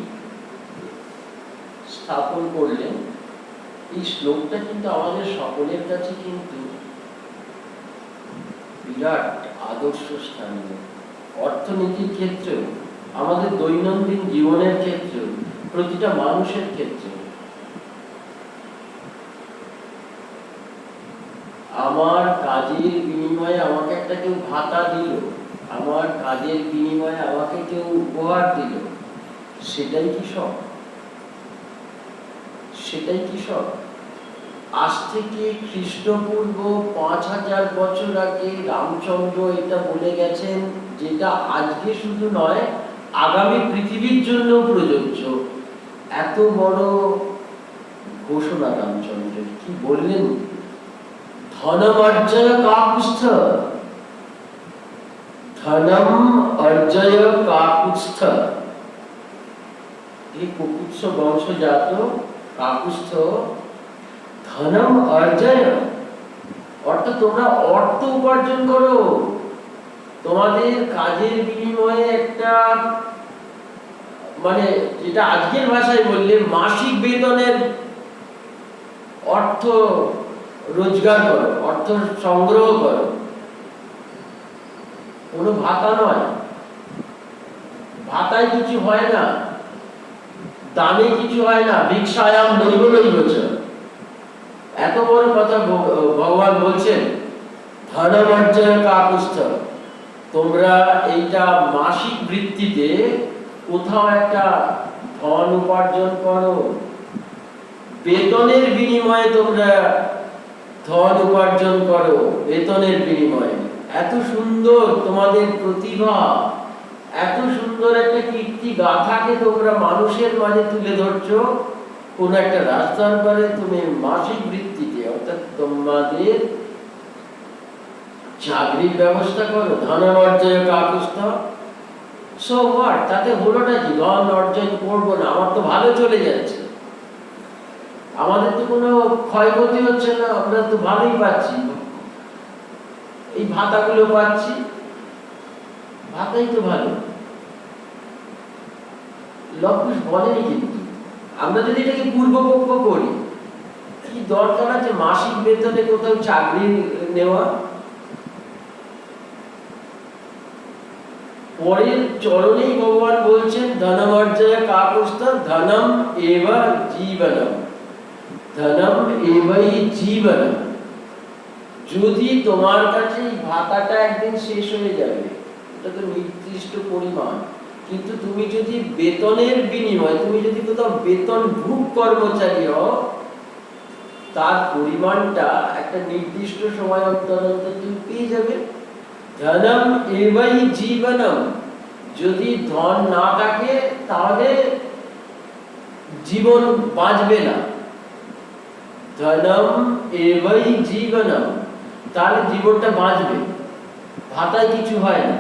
স্থাপন করলেন। এই শ্লোকটা কিন্তু আমাদের সকলের কাছে কিন্তু বিরাট আদর্শ স্থানীয়। অর্থনীতির ক্ষেত্রেও, আমাদের দৈনন্দিন জীবনের ক্ষেত্রেও, প্রতিটা মানুষের ক্ষেত্রে। আমার কাজের বিনিময়ে আমাকে একটা কেউ ভাতা দিল, আমার কাজের বিনিময়ে আমাকে কেউ উপহার দিল, সেটাই কি সব? সেটাই কি সব? আজ থেকে খ্রিস্টপূর্ব 5000 বছর আগে রামচন্দ্র এটা বলে গেছেন, যেটা আজকে শুধু নয়, আগামী পৃথিবীর জন্য প্রযোজ্য। এত বড় ঘোষণা রামচন্দ্রের। কি বললেন? ধনম অর্জয় কাকুস্থ, ধনম অর্জয় কাকুস্থ। এই কুকুৎস বংশজাত কাকুস্থ ধনম অর্জয়, অর্থাৎ তোমরা অর্থ উপার্জন করো। তোমাদের কাজের বিনিময়ে একটা, মানে যেটা আজকের ভাষায় বললে মাসিক বেতনের অর্থ রোজগার করো, অর্থ সংগ্রহ করো। কোনো ভাতা নয়, ভাতায় কিছু হয় না, দানে কিছু হয় না। ভিক্ষায়াম নৈব নৈবচ, এত বড় কথা ভগবান বলছেন। ধনমর্জয় কাকুস্থ, তোমরা এইটা মাসিক ভিত্তিতে কোথাও একটা ধন উপার্জন করো, বেতনের বিনিময়ে তোমরা ধন উপার্জন করো, বেতনের বিনিময়ে। এত সুন্দর তোমাদের প্রতিভা, এত সুন্দর একটা কীর্তি গাথাকে তোমরা মানুষের মাঝে তুলে ধরছো। কোন একটা রাজদরবারে তুমি মাসিক ভিত্তিতে, অর্থাৎ তোমাদের চাকরির ব্যবস্থা করো। ধন অর্জয় কাকুস্থ, সো হোয়াট? তাতে হলোটা কি? ধন অর্জন করবো না, আমার তো ভালো চলে যাচ্ছে, আমাদের তো কোনো ক্ষয়ক্ষতি হচ্ছে না, আমরা তো ভালোই পাচ্ছি, এই ভাতাগুলো পাচ্ছি, ভাতাই তো ভালো। লব কুশ বলেনি কিন্তু। আমরা যদি এটাকে পূর্বপক্ষ করি, কি দরকার আছে মাসিক বেতনে কোথাও চাকরি নেওয়া? পরের চরণেই ভগবান বলছেন ধনমর্জয় কাকুস্থ ধনম এব জীবনম, ধনম এবাই জীবনম। যদি তোমার কাছে এই ভাতাটা একদিন শেষ হয়ে যাবে, এটা তো নির্দিষ্ট পরিমাণ, কিন্তু তুমি যদি বেতনের বিনিময়ে, তুমি যদি কোথাও বেতন ভোগ কর্মচারী হও, তার পরিমাণটা একটা নির্দিষ্ট সময় অন্তর অন্তর তুমি পেয়ে যাবে। ধনম এবাই জীবনম, যদি ধন না থাকে তাহলে জীবন বাঁচবে না। ধনম এবাই জীবনম, তাহলে জীবনটা বাঁচবে, ভাতায় কিছু হয় না।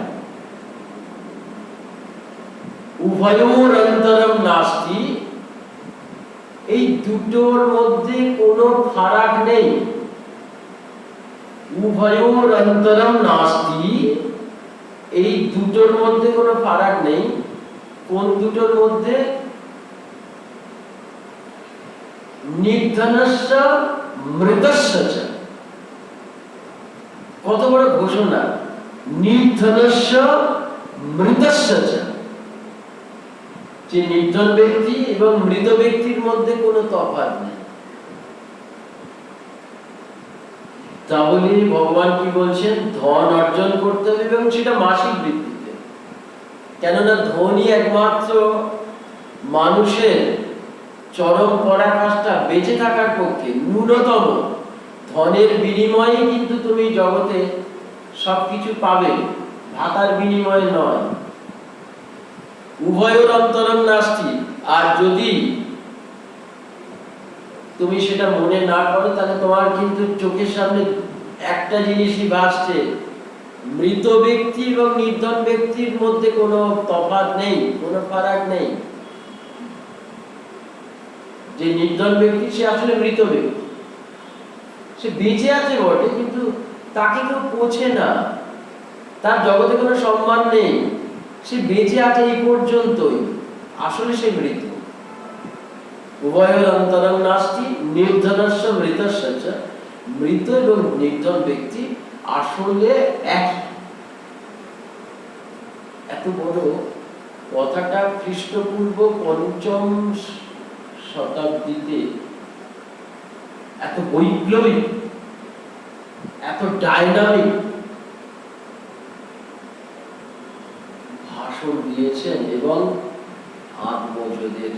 উভয়োর অন্তরম নাস্তি, এই দুটোর মধ্যে কোনো ফারাক নেই। উভয়োর অন্তরম নাস্তি, এই দুটোর মধ্যে কোনো ফারাক নেই। কোন দুটোর মধ্যে? নির্ধনস্য মৃতস্য চ। কত বড় ঘোষণা! নির্ধনস্য মৃতস্য চ, যে নির্ধন ব্যক্তি এবং মৃত ব্যক্তির মধ্যে কোনো তফাৎ নেই। তাহলে ভগবান কি বলছেন? ধন অর্জন করতে হবে এবং সেটা মাসিক ভিত্তিতে। কেননা ধনই একমাত্র মানুষের চরম পরাকাষ্ঠা, বেঁচে থাকার পক্ষে ন্যূনতম ধনের বিনিময়ে কিন্তু তুমি জগতে সবকিছু পাবে, ভাতার বিনিময়ে নয়। উভয়ের অন্তরম নাস্তি। আর যদি তুমি সেটা মনে না করো, তাহলে তোমার কিন্তু চোখের সামনে একটা জিনিসই ভাসছে, মৃত ব্যক্তি এবং নির্ধন ব্যক্তির মধ্যে কোনো তফাৎ নেই, কোনো ফারাক নেই। যে নির্ধন ব্যক্তি সে আসলে মৃত ব্যক্তি, সে বেঁচে আছে বটে, কিন্তু তাকে কেউ পোছে না, তার জগতে কোনো সম্মান নেই, সে বেঁচে আছে এই পর্যন্তই, আসলে সে মৃত। উভয়ের অন্তরং নাস্তি নির্ধনস্য মৃতস্য চ। মৃত এবং নির্ধন ব্যক্তি আসলে এক। এত বড় কথাটা খ্রিস্টপূর্ব ৫ম শতাব্দীতে এত বৈপ্লবিক, এত ডাইনামিক ভাষণ দিয়েছেন এবং আত্মযোগের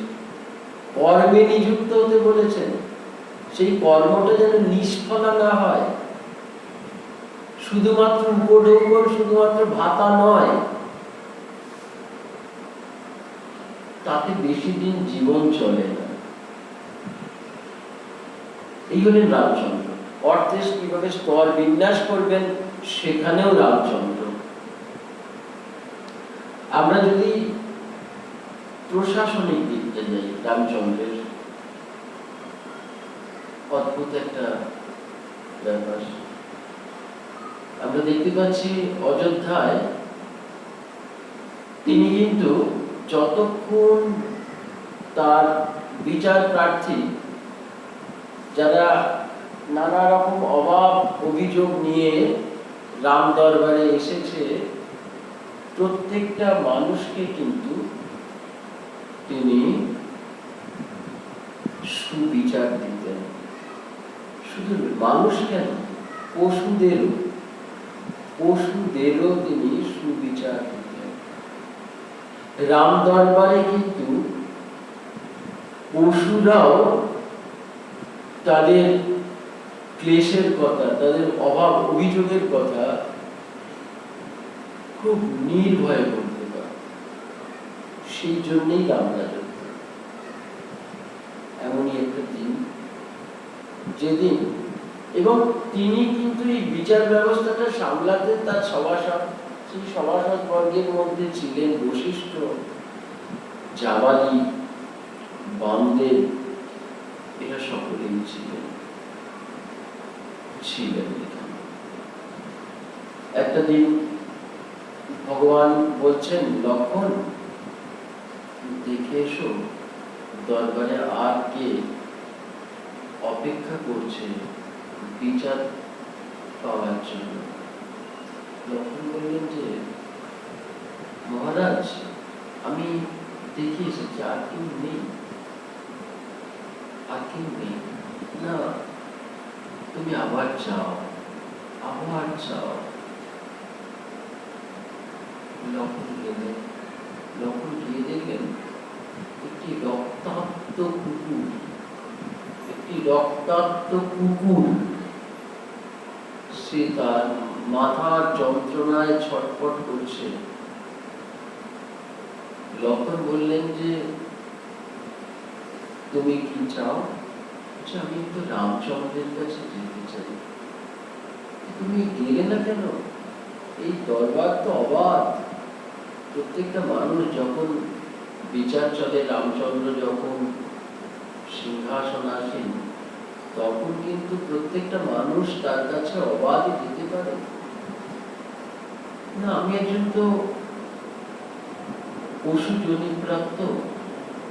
কর্মে নিযুক্ত হতে বলেছেন। সেই কর্মটা যেন নিষ্ফলা না হয়, শুধুমাত্র উপঢৌকন, শুধুমাত্র ভাতা নয়, তাতে বেশি দিন জীবন চলে না। এই হলেন রামচন্দ্র। অর্থের কিভাবে স্তর বিন্যাস করবেন সেখানেও রামচন্দ্র। আমরা যদি প্রশাসনিক দিকটা যাই, রামচন্দ্রের অদ্ভুত একটা ব্যাপার আমরা দেখতে পাচ্ছি। অযোধ্যায় তিনি কিন্তু যতক্ষণ তার বিচার প্রার্থী যারা নানা রকম অভাব অভিযোগ নিয়ে রাম দরবারে এসেছে, প্রত্যেকটা মানুষকে কিন্তু তিনি সুবিচার দিতেন। শুধু মানুষ কেন, পশুদেরও তিনি সুবিচার দিতেন। রাম দরবারে কিন্তু পশুরাও তাদের ক্লেশের কথা, তাদের অভাব অভিযোগের কথা খুব নির্ভয়ে বলতে পারে। সেই জন্যই রামরাজত্ব। এমনই একটা দিন, যেদিন, এবং তিনি কিন্তু এই বিচার ব্যবস্থাটা সামলাতে তার সভাসদ, সেই সভাসদ বর্গের মধ্যে ছিলেন বশিষ্ঠ, জাবালি, বামদেব, এরা সকলেই ছিলেন। একটা দিন ভগবান বলছেন, লক্ষণ দেখে এসো দরবারে আর কে অপেক্ষা করছে বিচার পাওয়ার জন্য। লক্ষণ বললেন যে মহারাজ, আমি দেখে এসেছি, আর কেউ নেই, আর কেউ নেই। না, তুমি আবার যাও, আবার যাও। লক্ষণ গেলেন, লক্ষণ গিয়ে দেখলেন একটি রক্তাক্ত কুকুর, একটি রক্তাক্ত কুকুর, সে তার মাথার যন্ত্রণায় ছটফট করছে। লক্ষণ বললেন যে তুমি কি চাও? আমি একটু রামচন্দ্রের কাছে যেতে চাই। তুমি গেলে না কেন? এই দরবার তো অবাধ। প্রত্যেকটা মানুষ যখন বিচার চলে, রামচন্দ্র যখন সিংহাসন আসেন, তখন কিন্তু প্রত্যেকটা মানুষ তার কাছে অবাধে যেতে পারে না। আমি একজন তো পশু জনিপ্রাপ্ত,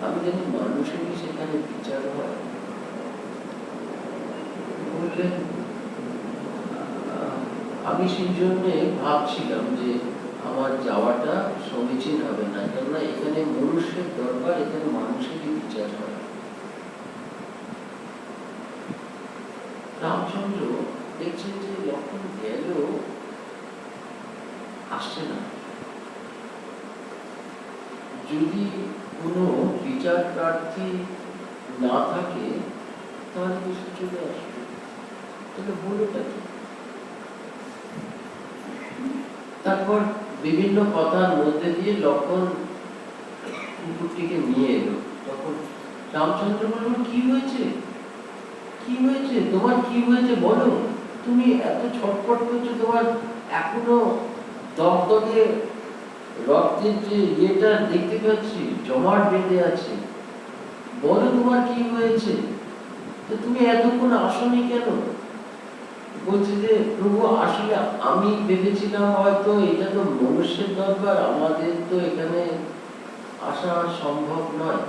আমি জানি মানুষেরই সেখানে বিচার হয়। বললেন, আমি সেই জন্য ভাবছিলাম যে আমার যাওয়াটা সমীচীন হবে না, কেননা এখানে মনুষ্যের দরবার, এখানে মানুষেরই বিচার হয়। রামচন্দ্র দেখছেন যে লক্ষণ গেল, আসছে না। যদি কোনো বিচার প্রার্থী না থাকে তাহলে কিছু চলে আসবে, তাহলে বলোটা কি? তারপর বিভিন্ন কথার মধ্যে দিয়ে লক্ষণ কুকুরটিকে নিয়ে এলো। তখন রামচন্দ্র বলল, কি হয়েছে, কি হয়েছে তোমার, কি হয়েছে বলো? তুমি এত ছটফট করছো, তোমার এখনো দগদগে রক্তের যে ইয়েটা দেখতে পাচ্ছি, জমাট বেঁধে আছে, বলো তোমার কি হয়েছে? তো তুমি এতক্ষণ আসনি কেন? বলছে যে প্রভু, আসলে আমি ভেবেছিলাম হয়তো এটা তো মনুষ্যের দরবার, আমাদের তো এখানে আসা সম্ভব নয়।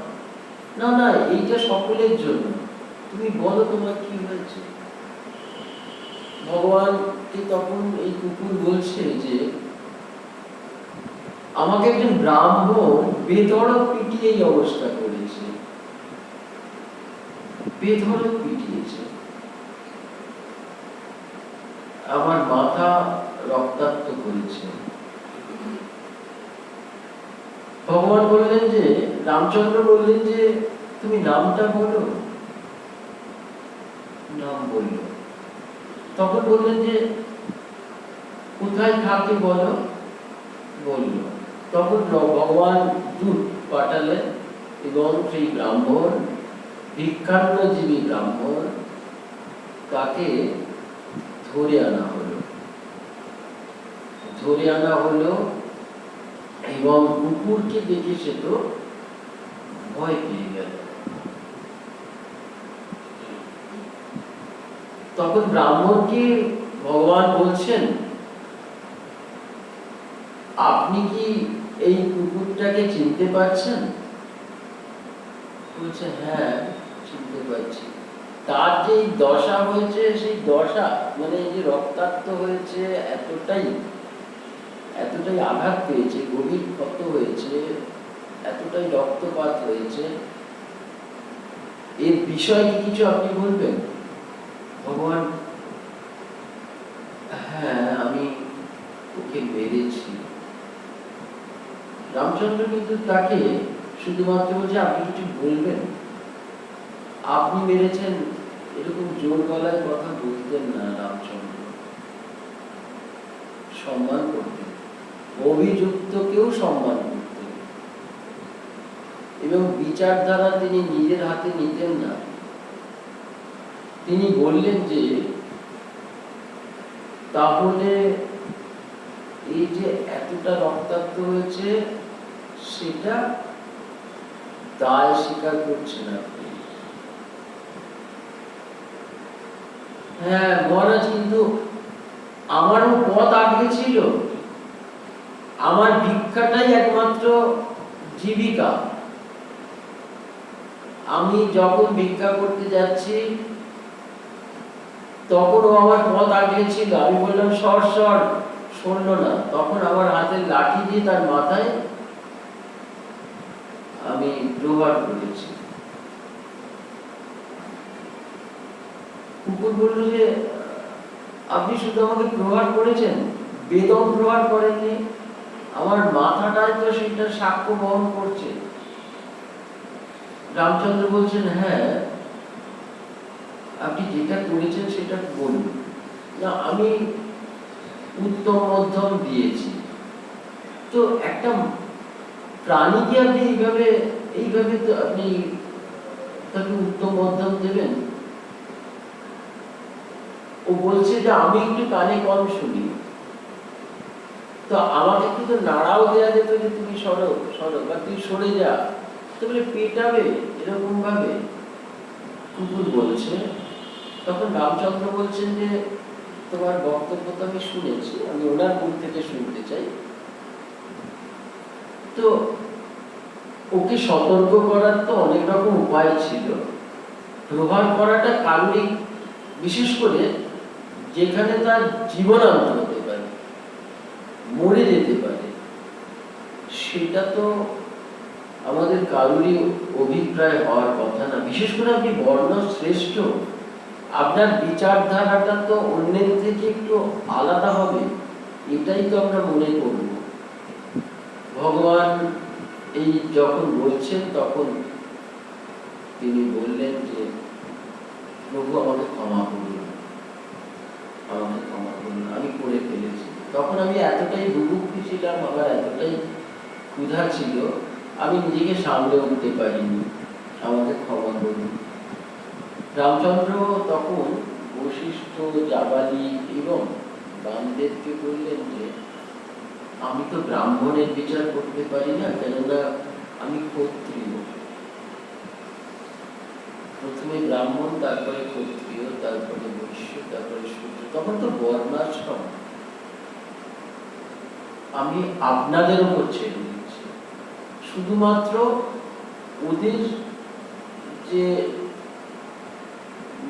না না, এইটা সকলের জন্য, তুমি বলো তোমার কি হয়েছে। ভগবানকে তখন এই কুকুর বলছে যে আমাকে একজন ব্রাহ্মণ বেধড়ক পিটিয়ে এই অবস্থা করেছে, বেধড়ক পিটিয়েছে, আমার মাথা রক্তাক্ত করেছে। ভগবান বললেন যে, রামচন্দ্র বললেন যে তুমি নামটা বলো। নাম বলল। তখন বললেন যে কোথায় থাকে বলো। বলল। তখন ভগবান দূত পাঠালেন এবং সেই ব্রাহ্মণ, ভিক্ষান্নজীবী ব্রাহ্মণ, তাকে ধরে আনা হলো। ধরে আনা হলো এবং কুকুরকে দেখে সে তো ভয় পেয়ে গেল। তখন ব্রাহ্মণকে ভগবান বলছেন, আপনি কি এই কুকুরটাকে চিনতে পারছেন? বলছে, হ্যাঁ চিনতে পারছি। তার যে দশা হয়েছে, সেই দশা মানে এই যে রক্তাক্ত হয়েছে, এতটাই আঘাত পেয়েছে, গভীর ক্ষত হয়েছে, এতটাই রক্তপাত হয়েছে, এর বিষয়ে কি কিছু আপনি বলবেন? ভগবান, হ্যাঁ আমি ওকে মেরেছি। রামচন্দ্র কিন্তু তাকে শুধুমাত্র বলছে, আপনি কিছু বলবেন? আপনি মেরেছেন এরকম জোর গলায় কথা বলতেন না রামচন্দ্র, সম্মান করতেন, অভিযুক্তকেও সম্মান করতেন এবং বিচারধারা তিনি নিজের হাতে নিতেন না। তিনি বললেন যে তাহলে এই যে এতটা রক্তাক্ত হয়েছে, সেটা দায় স্বীকার করছেন আপনি। হ্যাঁ মহারাজ, কিন্তু আমারও পথ আগে ছিল, আমার ভিক্ষাটাই একমাত্র জীবিকা। আমি যখন ভিক্ষা করতে যাচ্ছি, তখন ও আমার পথ আগিয়েছিল, আমি বললাম সর সর, শুনলো না। তখন আমার হাতের লাঠি দিয়ে তার মাথায় আমি প্রহার করেছি। কুকুর বলল যে আপনি শুধু আমাকে প্রহার করেছেন, বেদম প্রহার করেননি, আমার মাথাটাই তো সেটা সাক্ষ্য বহন করছে। রামচন্দ্র বলছেন হ্যাঁ আপনি যেটা করেছেন সেটা বলুন। না আমি উত্তম মধ্যম দিয়েছি। তো একটা প্রাণীকে আপনি এইভাবে তো আপনি তাকে উত্তম মধ্যম দেবেন? ও বলছে যে আমি একটু কানে কম শুনি, তো আমাকে কিন্তু নাড়াও দেওয়া যেত যে তুমি সরো সরো বা তুই সরে যা, তো বলে পেটাবে এরকম ভাবে কুকুর বলছে। তখন রামচন্দ্র বলছেন যে তোমার বক্তব্য তো আমি শুনেছি, আমি ওনার মুখ থেকে শুনতে চাই। তো ওকে সতর্ক করার তো অনেক রকম উপায় ছিল। প্রহার করাটা কারণে, বিশেষ করে যেখানে তার জীবনান্ত হতে পারে, মরে যেতে পারে, সেটা তো আমাদের কারোরই অভিপ্রায় হওয়ার কথা না। বিশেষ করে আপনি বর্ণ শ্রেষ্ঠ, আপনার বিচারধারাটা তো অন্যের থেকে একটু আলাদা হবে, এটাই তো আমরা মনে করব। ভগবান এই যখন বলছেন তখন তিনি বললেন যে প্রভু আমাকে ক্ষমা করুন, আমাকে ক্ষমা করুন, আমি করে ফেলেছি। তখন আমি এতটাই বুভুক্ষু ছিলাম, আমার এতটাই ক্ষুধা ছিল, আমি নিজেকে সামলে উঠতে পারিনি, আমাকে ক্ষমা করুন। রামচন্দ্র তখন বশিষ্ঠ, জাবালি এবং বামদেবকে বললেন যে আমি তো ব্রাহ্মণের বিচার করতে পারি না, কেননা আমি ক্ষত্রিয়। প্রথমে ব্রাহ্মণ, তারপরে ক্ষত্রিয়, তারপরে বৈশ্য, তারপরে শূদ্র, তখন তো বর্ণাশ্রম। আমি আপনাদের উপর ছেড়ে দিচ্ছি, শুধুমাত্র ওদের যে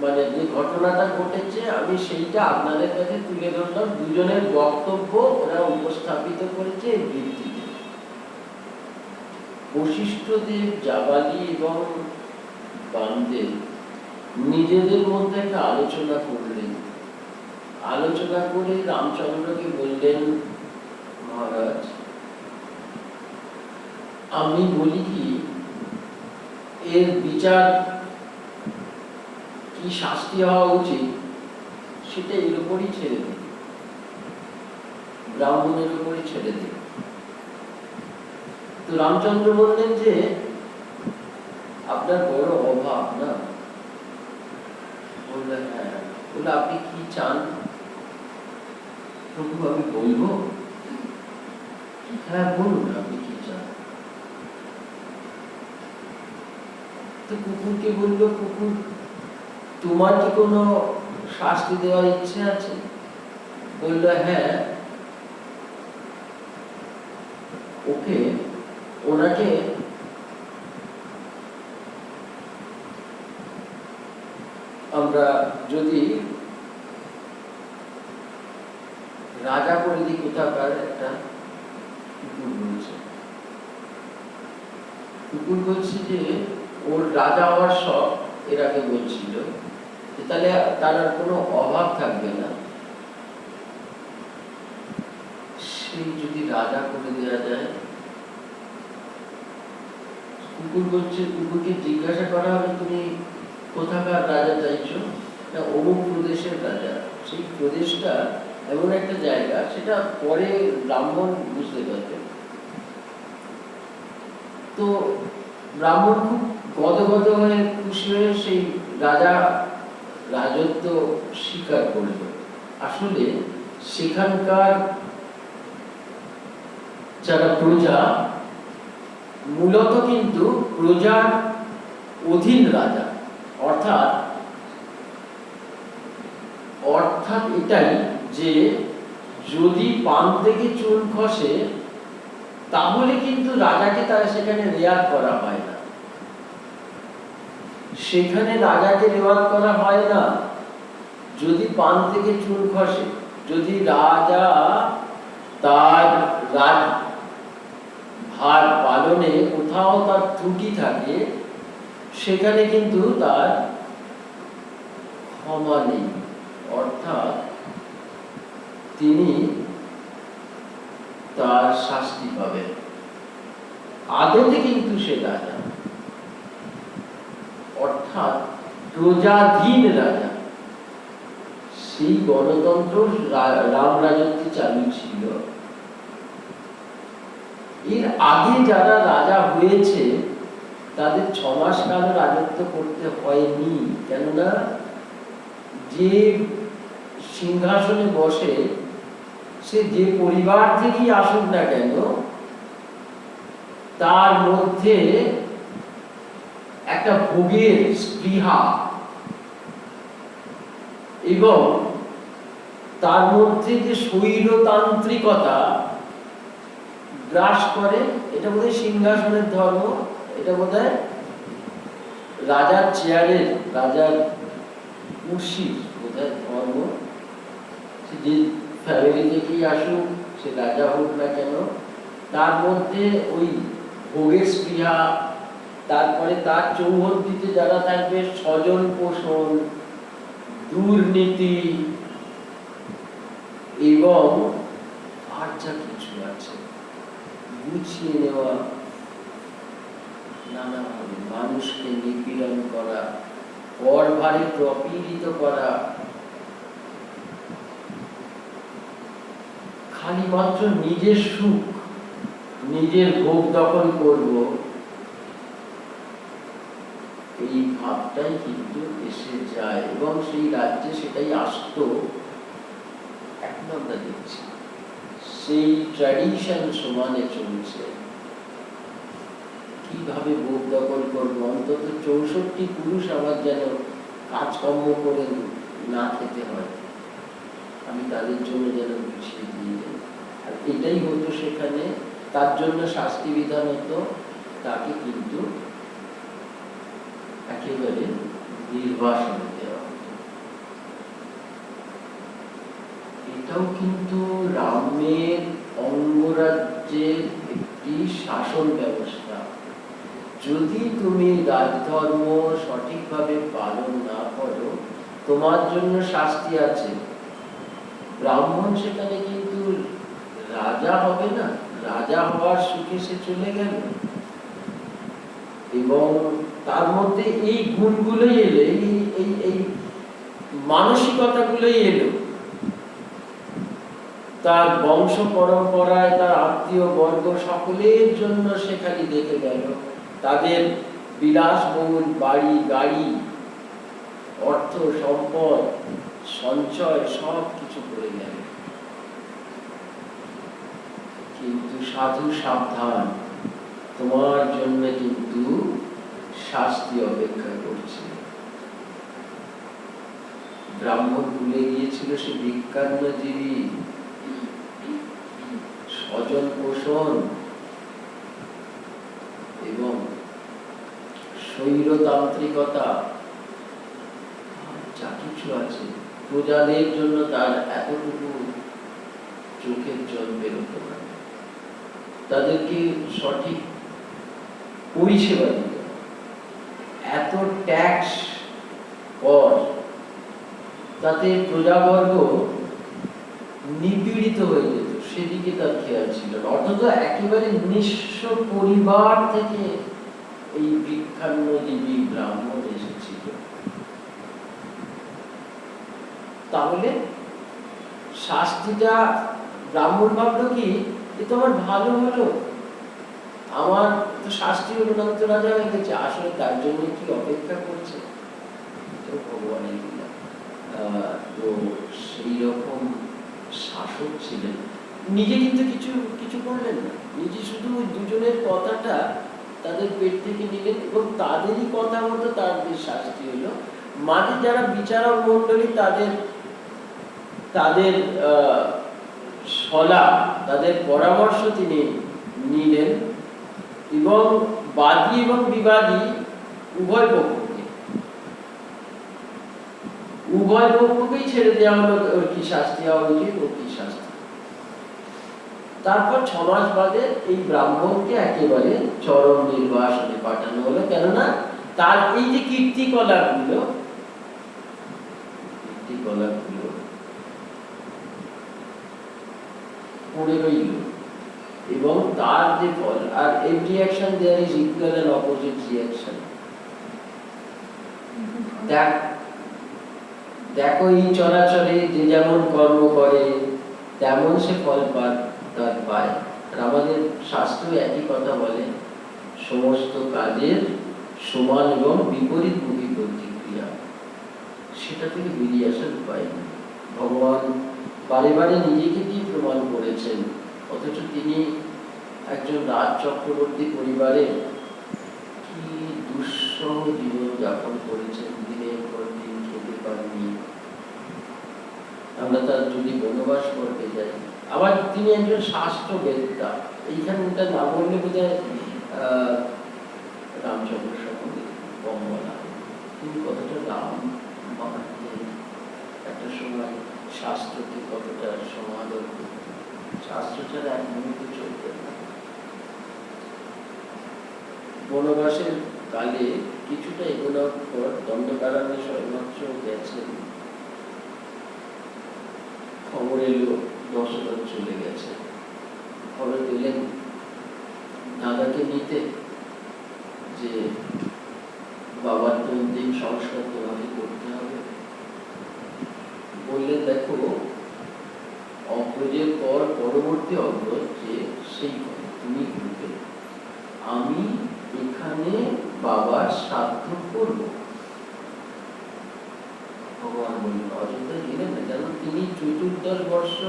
মানে যে ঘটনাটা ঘটেছে আমি সেইটা আপনাদের কাছে তুলে ধরলাম। দুজনের বক্তব্য ওরা উপস্থাপিত করেছে এই ভিত্তিতে। বশিষ্ঠদেব, জাবালি এবং বামদেব নিজেদের মধ্যে একটা আলোচনা করলেন। আলোচনা করে রামচন্দ্রকে বললেন, মহারাজ আমি বলি কি এর বিচার কি শাস্তি হওয়া উচিত সেটা এর উপরই ছেড়ে দিন, ব্রাহ্মণের উপরই ছেড়ে দিন। তো রামচন্দ্র বললেন যে আপনার বড় অভাব না? বললেন হ্যাঁ। বলে আপনি কি চান প্রভু, আমি বলবো? হ্যাঁ বলুন আপনি কি চান। তো কুকুরকে বললো, কুকুর তোমার কি কোনো শাস্তি দেওয়ার ইচ্ছে আছে? বলল হ্যাঁ, ওনাকে আমরা যদি রাজা করে দিই কোথাকার একটা। কুকুর বলছে যে ওর রাজা হওয়ার শখ এর আগে বলছিল, তাহলে তার আর কোনো অভাব থাকবে না, সেই যদি রাজা করে দেওয়া যায়। কুকুর বলছে, কুকুরকে জিজ্ঞাসা করা হবে তুমি কোথাকার রাজা চাইছো? না অমুক প্রদেশের রাজা। সেই প্রদেশটা এমন একটা জায়গা, সেটা পরে ব্রাহ্মণ বুঝতে পারবে। তো ব্রাহ্মণ খুব গদগদ হয়ে খুশি হয়ে সেই রাজা রাজত্ব স্বীকার করল। আসলে সেখানকার যারা প্রজা, মূলত কিন্তু প্রজার অধীন রাজা। অর্থাৎ এটাই যে যদি পান থেকে চুন খসে তাহলে কিন্তু রাজাকে তারা সেখানে রেয়াত করা হয় না, সেখানে রাজাকে রেওয়াত করা হয় না। যদি পান থেকে চুন খসে, যদি রাজা তার রাজভার পালনে কোথাও তার ত্রুটি থাকে, সেখানে কিন্তু তার ক্ষমা নেই, অর্থাৎ তিনি তার শাস্তি পাবেন। আদতে কিন্তু সে রাজা, অর্থাৎ প্রজাধীন রাজা। সেই গণতন্ত্র রাম রাজত্বে চালু ছিল। এর আগে যারা রাজা হয়েছে তাদের 6 মাস কাল রাজত্ব করতে হয়নি, কেননা যে সিংহাসনে বসে সে যে পরিবার থেকেই আসুক না কেন, তার মধ্যে একটা ভোগের স্পৃহা এবং তার মধ্যে যে স্বৈরতান্ত্রিকতা গ্রাস করে, এটা বোধহয় সিংহাসনের ধর্ম, এটা বোধহয় রাজার চেয়ারের, রাজার কুর্সির বোধহয় ধর্ম। সে যে ফ্যামিলি থেকেই আসুক, সে রাজা হোক না কেন, তার মধ্যে ওই ভোগের স্পৃহা, তারপরে তার চৌহদ্দিতে যারা থাকবে স্বজন পোষণ, দুর্নীতি এবং আর যা কিছু আছে গুছিয়ে নেওয়া, নানাভাবে মানুষকে নিপীড়ন করা, কর ভারে প্রপীড়িত করা, খালি মাত্র নিজের সুখ, নিজের ভোগ দখল করব, এই ভাবটাই কিন্তু এসে যায় এবং সেই রাজ্যে সেটাই আসতো। এখন আমরা দেখছি সেই ট্র্যাডিশন সমানে চলছে। কিভাবে ভোগ দখল করবো, অন্তত 64 পুরুষ আমার যেন কাজকর্ম করে না খেতে হয়, আমি তাদের জন্য যেন গুছিয়ে দিয়ে যাই। আর এটাই হতো সেখানে, তার জন্য শাস্তি বিধান হতো, তাকে কিন্তু একেবারে নির্বাসন দেওয়া হতো। এটাও কিন্তু রামের অঙ্গরাজ্যের একটি শাসন ব্যবস্থা। যদি তুমি রাজধর্ম সঠিকভাবে পালন না করো, তোমার জন্য শাস্তি আছে। ব্রাহ্মণ সেখানে কিন্তু রাজা হবে না, রাজা হওয়ার সুখে সে চলে গেল এবং তার মধ্যে এই গুণগুলোই এলো, এই মানসিকতাগুলোই এলো। তার বংশ পরম্পরায় তার আত্মীয় বর্গ সকলের জন্য সে খালি দেখে গেল, তাদের বিলাসবহুল বাড়ি গাড়ি, অর্থ সম্পদ সঞ্চয় সব কিছু করে গেল। কিন্তু সাধু সাবধান, তোমার জন্য কিন্তু শাস্তি অপেক্ষা করছে। ব্রাহ্মণ ভুলে গিয়েছিল সে ভিক্ষান্নজীবী, স্বজন পোষণ এবং স্বৈরতান্ত্রিকতা যা কিছু আছে, প্রজাদের জন্য তার এতটুকু চোখের জল বেরোতে পারে, তাদেরকে সঠিক পরিষেবা দিতে, এত ট্যাক্স কর, তাতে প্রজাবর্গ নিপীড়িত হয়ে যেত, সেদিকে তার খেয়াল ছিল না। অথচ একেবারে নিঃস্ব পরিবার থেকে এই ভিক্ষান্নজীবী ব্রাহ্মণ এসেছিল। তাহলে শাস্তিটা ব্রাহ্মণ ভাবলো কি, এ তো আমার ভালো হলো, আমার তো শাস্তি হলো না, তো রাজা হয়ে গেছে। আসলে তার জন্য কি অপেক্ষা করছে ভগবানের লীলা। তো সেই রকম শাসক ছিলেন, নিজে কিন্তু কিছু কিছু করলেন না, নিজে শুধু ওই দুজনের কথাটা তাদের পেট থেকে নিলেন এবং তাদেরই কথা মতো তাদের শাস্তি হলো। মাঝে যারা বিচারক মন্ডলী তাদের তাদের সলা, তাদের পরামর্শ তিনি নিলেন এবং বাদী এবং বিবাদী উভয় পক্ষকেই ছেড়ে দেওয়া হলো, ওর কি শাস্তি হওয়া উচিত, ও কি শাস্তি। তারপর 6 মাস বাদে এই ব্রাহ্মণকে একেবারে চরম নির্বাসনে পাঠানো হলো, কেননা তার এই যে কীর্তিকলাপগুলো পড়ে রইল, এবং তার যে ফল, আর every action there is equal and opposite reaction. দেখো এই চরাচরে যে যেমন কর্ম করে তেমন সে ফল পায়। আর আমাদের শাস্ত্র একই কথা বলে, সমস্ত কাজের সমান এবং বিপরীতমুখী প্রতিক্রিয়া, সেটা থেকে বেরিয়ে আসার উপায় নেই। ভগবান বারে বারে নিজেকে দিয়ে প্রমাণ করেছেন, অথচ তিনি একজন রাজ চক্রবর্তী পরিবারে কি দুঃসহ জীবন যাপন করেছেন, দিনের পর দিন খেতে পারেনি। আমরা তার যদি বনবাস করতে যাই, আবার তিনি একজন শাস্ত্রবেত্তা, এইখানটা না বললে বোধহয় রামচন্দ্র সম্বন্ধে কম বলা, তিনি কতটা রাম মানতেন, একটা সময় শাস্ত্রকে কতটা সমাদর করতেন, শাস্ত্র ছাড়া এক মুহূর্তে চলতেন না। বনবাসের কালে কিছুটা এগোনোর পর দণ্ডকারণ্যে সবেমাত্র গেছেন, খবর এলো দশরথ চলে গেছে। খবর পেলেন দাদাকে নিতে, যে বাবার তো অন্তিম সংস্কার তোমাকে করতে হবে। বললেন, দেখো অগ্রজের পর পরবর্তী অগ্রজ যে সেই তুমি করবে, আমি এখানে বাবার শ্রাদ্ধ করব। ভগবান বললেন, অযোধ্যায় গেলেন না, কেন তিনি 14 বর্ষ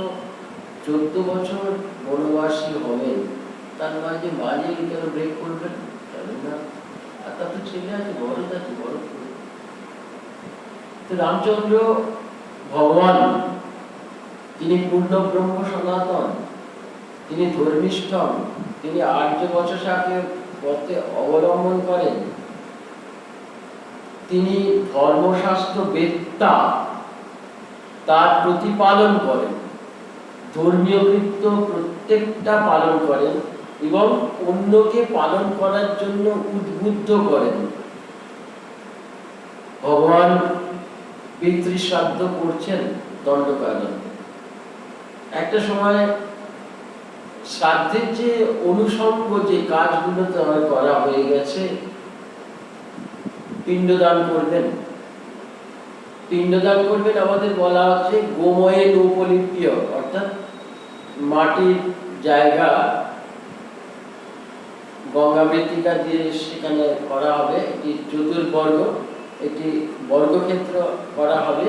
14 বছর বনবাসী হবেন, তার মাঝে মাঝে কেন ব্রেক করবেন, জানেন না? আর তার তো ছেলে আছে, বড় আছে, বড় করবে। তো রামচন্দ্র ভগবান, তিনি পূর্ণ ব্রহ্ম সনাতন, তিনি ধর্মিষ্ঠ, তিনি আর্য বচসাকে পথে অবলম্বন করেন, তিনি ধর্মশাস্ত্র বেত্তা, তার প্রতিপালন করেন, ধর্মীয় কৃত্য প্রত্যেকটা পালন করেন এবং অন্যকে পালন করার জন্য উদ্বুদ্ধ করেন। ভগবান পিতৃশ্রাদ্ধ করছেন দণ্ডকারণ্যে। একটা সময় শ্রাদ্ধের যে অনুষঙ্গ যে কাজগুলো করা হয়ে গেছে, পিণ্ডদান করবেন। পিণ্ডদান করবেন আমাদের বলা হচ্ছে গোময়ে নৌপলিপ্য, অর্থাৎ মাটির জায়গা গঙ্গা মৃত্তিকা দিয়ে সেখানে করা হবে, একটি চতুর্বর্গ, একটি বর্গক্ষেত্র করা হবে,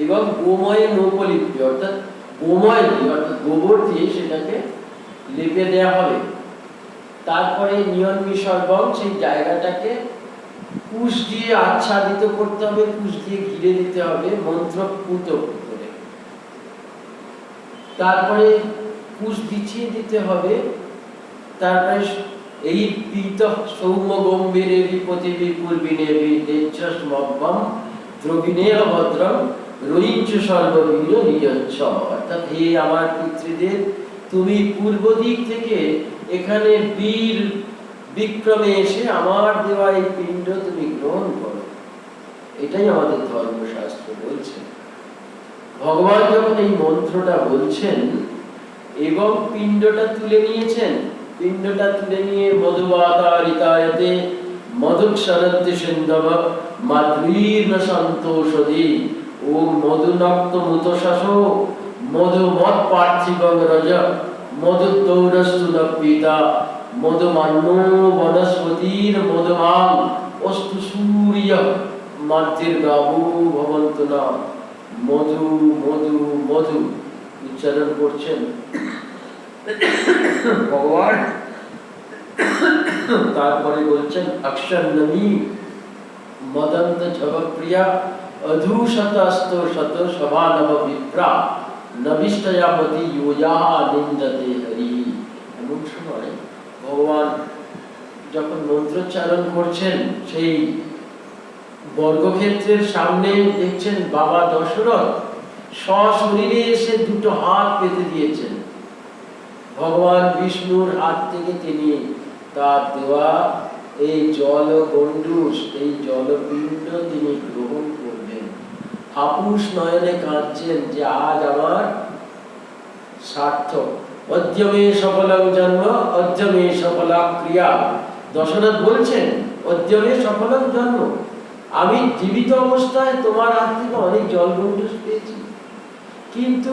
এবং গোময়ে নৌপলিপ্য, অর্থাৎ গোময় দিয়ে, অর্থাৎ গোবর দিয়ে সেটাকে লেপে দেওয়া হবে। তারপরে নিয়ন বিসর্জন, সেই জায়গাটাকে কুশ দিয়ে আচ্ছাদিত করতে হবে, কুশ দিয়ে ঘিরে দিতে হবে মন্ত্রপুত করে। তারপরে কুশ বিছিয়ে দিতে হবে। তারপরে এই পীত সৌম্য গম্ভীরে বিপতি বিপুর্বিনে বিদেচ্ছস মব্বম দ্রবিণেয় ভদ্রম রইঞ্চ সর্ববীর নিয়চ্ছ, অর্থাৎ হে আমার পিতৃদের, তুমি পূর্ব দিক থেকে এখানে বীর বিক্রমে এসে আমার দেওয়া এই পিণ্ড তুমি গ্রহণ করো। এটাই আমাদের ধর্মশাস্ত্র বলছে। ভগবান যখন এই মন্ত্রটা বলছেন এবং পিণ্ডটা তুলে নিয়েছেন, পিণ্ডটা তুলে নিয়ে মধুবাতারিতায়তে মধুক্ষরন্তি সিন্ধব মাধুরীর্ণ সন্তোষদি ও মধুনক্ত মুতশাস মধুমৎ পার্থিবং রজ মধুদৌরস্তু নপিতা মধুমান্নো বনস্পতির মধুমাং অস্তু সূর্য মার্তির গাবু ভবন্তু না। মধু মধু মধু উচ্চারণ করছেন ভগবান। তারপরে বলছেন অক্ষরনমী মদন্ত ঝবপ্রিয়া অধূশতস্ত শত সভানব বিপ্রা নবিষ্টয়ামতি ইয়োয়া নিন্দতে হরি। এমন সময় ভগবান যখন মন্ত্রোচ্চারণ করছেন, সেই বর্গক্ষেত্রের সামনে দেখছেন বাবা দশরথ সশরীরে এসে দুটো হাত পেতে দিয়েছেন। ভগবান বিষ্ণুর হাত থেকে তিনি তার দেওয়া এই জল গণ্ডূষ, এই জলপিণ্ড তিনি গ্রহণ করবেন। আপুষ নয়নে কাঁদছেন যে আজ আমার সার্থক। অদ্যমে সফলং জন্ম অদ্যমে সফলা ক্রিয়া। দশরথ বলছেন অদ্যমে সফলং জন্ম, আমি জীবিত অবস্থায় তোমার হাত থেকে অনেক জল গণ্ডূষ পেয়েছি, কিন্তু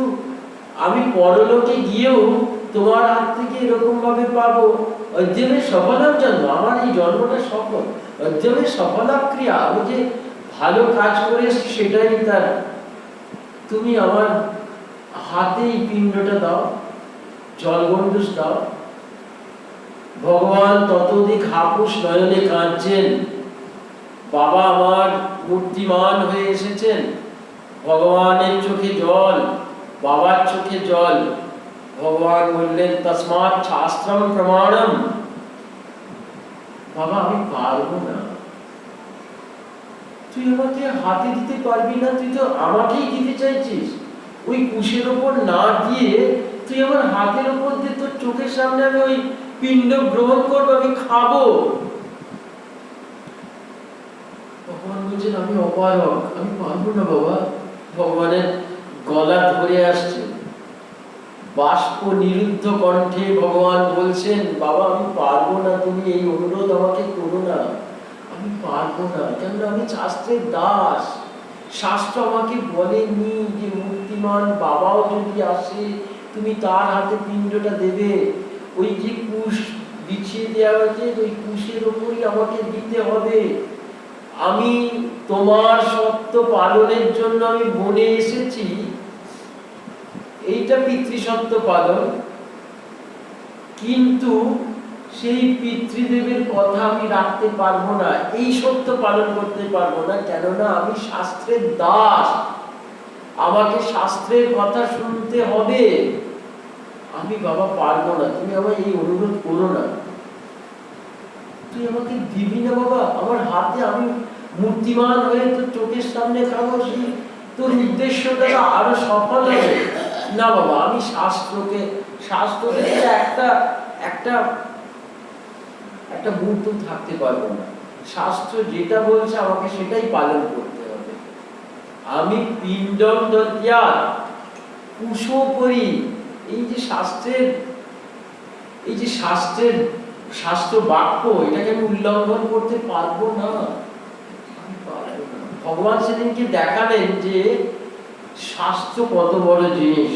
আমি পরলোকে গিয়েও তোমার হাত থেকে এরকম ভাবে পাবো। অদ্যমে সফলং জন্ম, আমার এই জন্মটা সফল। অদ্যমে সফলা ক্রিয়া, আমি যে ভালো কাজ করে এসেছি সেটাই তার। তুমি আমার হাতে এই পিণ্ডটা দাও, জল গণ্ডূষ দাও। ভগবান ততোধিক হাপুস নয়নে কাঁদছেন। বাবা আমার মূর্তিমান হয়ে এসেছেন, ভগবানের চোখে জল, বাবার চোখে জল। ভগবান বললেন তস্মাৎ শাস্ত্রম প্রমাণম। বাবা আমি পারবো না, তুই আমাকে হাতে দিতে পারবি না, তুই তো আমাকেই দিতে চাইছিস। ওই কুশের ওপর না দিয়ে তুই আমার হাতের ওপর দিয়ে তোর চোখের সামনে আমি ওই পিণ্ড গ্রহণ করবো, আমি খাবো। ভগবান বলছেন আমি অপারক, আমি পারবো না বাবা। ভগবানের গলা ধরে আসছে, বাষ্প নিরুদ্ধ কণ্ঠে ভগবান বলছেন বাবা আমি পারবো না, তুমি এই অনুরোধ আমাকে করো না, আমি পারবো না। কেন? আমি শাস্ত্রের দাস। শাস্ত্র আমাকে বলেনি যে মূর্তিমান বাবাও যদি আসে তুমি তার হাতে পিণ্ডটা দেবে। ওই যে কুশ বিছিয়ে দেওয়া হয়েছে ওই কুশের ওপরই আমাকে দিতে হবে। আমি তোমার সত্য পালনের জন্য আমি বনে এসেছি, এইটা পিতৃসত্য পালন, কিন্তু সেই পিতৃদেবের কথা আমি রাখতে পারবো না, এই সত্য পালন করতে পারবো না। কেননা আমি শাস্ত্রের দাস, আমাকে শাস্ত্রের কথা শুনতে হবে। আমি বাবা পারবো না, তুমি আমায় এই অনুরোধ করো না। তুই আমাকে দিবি না বাবা, আমার হাতে আমি মূর্তিমান হয়ে তোর চোখের সামনে খাবো, সেই তোর উদ্দেশ্যটা আরো সফল হবে না বাবা। আমি শাস্ত্রকে একটা একটা একটা মুহূর্ত থাকতে পারবো না। শাস্ত্র যেটা বলছে আমাকে সেটাই পালন করতে হবে। আমি পিণ্ডম দত্যাৎ কুশোপরি, এই যে শাস্ত্র বাক্য, এটাকে আমি উল্লঙ্ঘন করতে পারবো না। ভগবান সেদিনকে দেখালেন যে শাস্ত্র কত বড় জিনিস।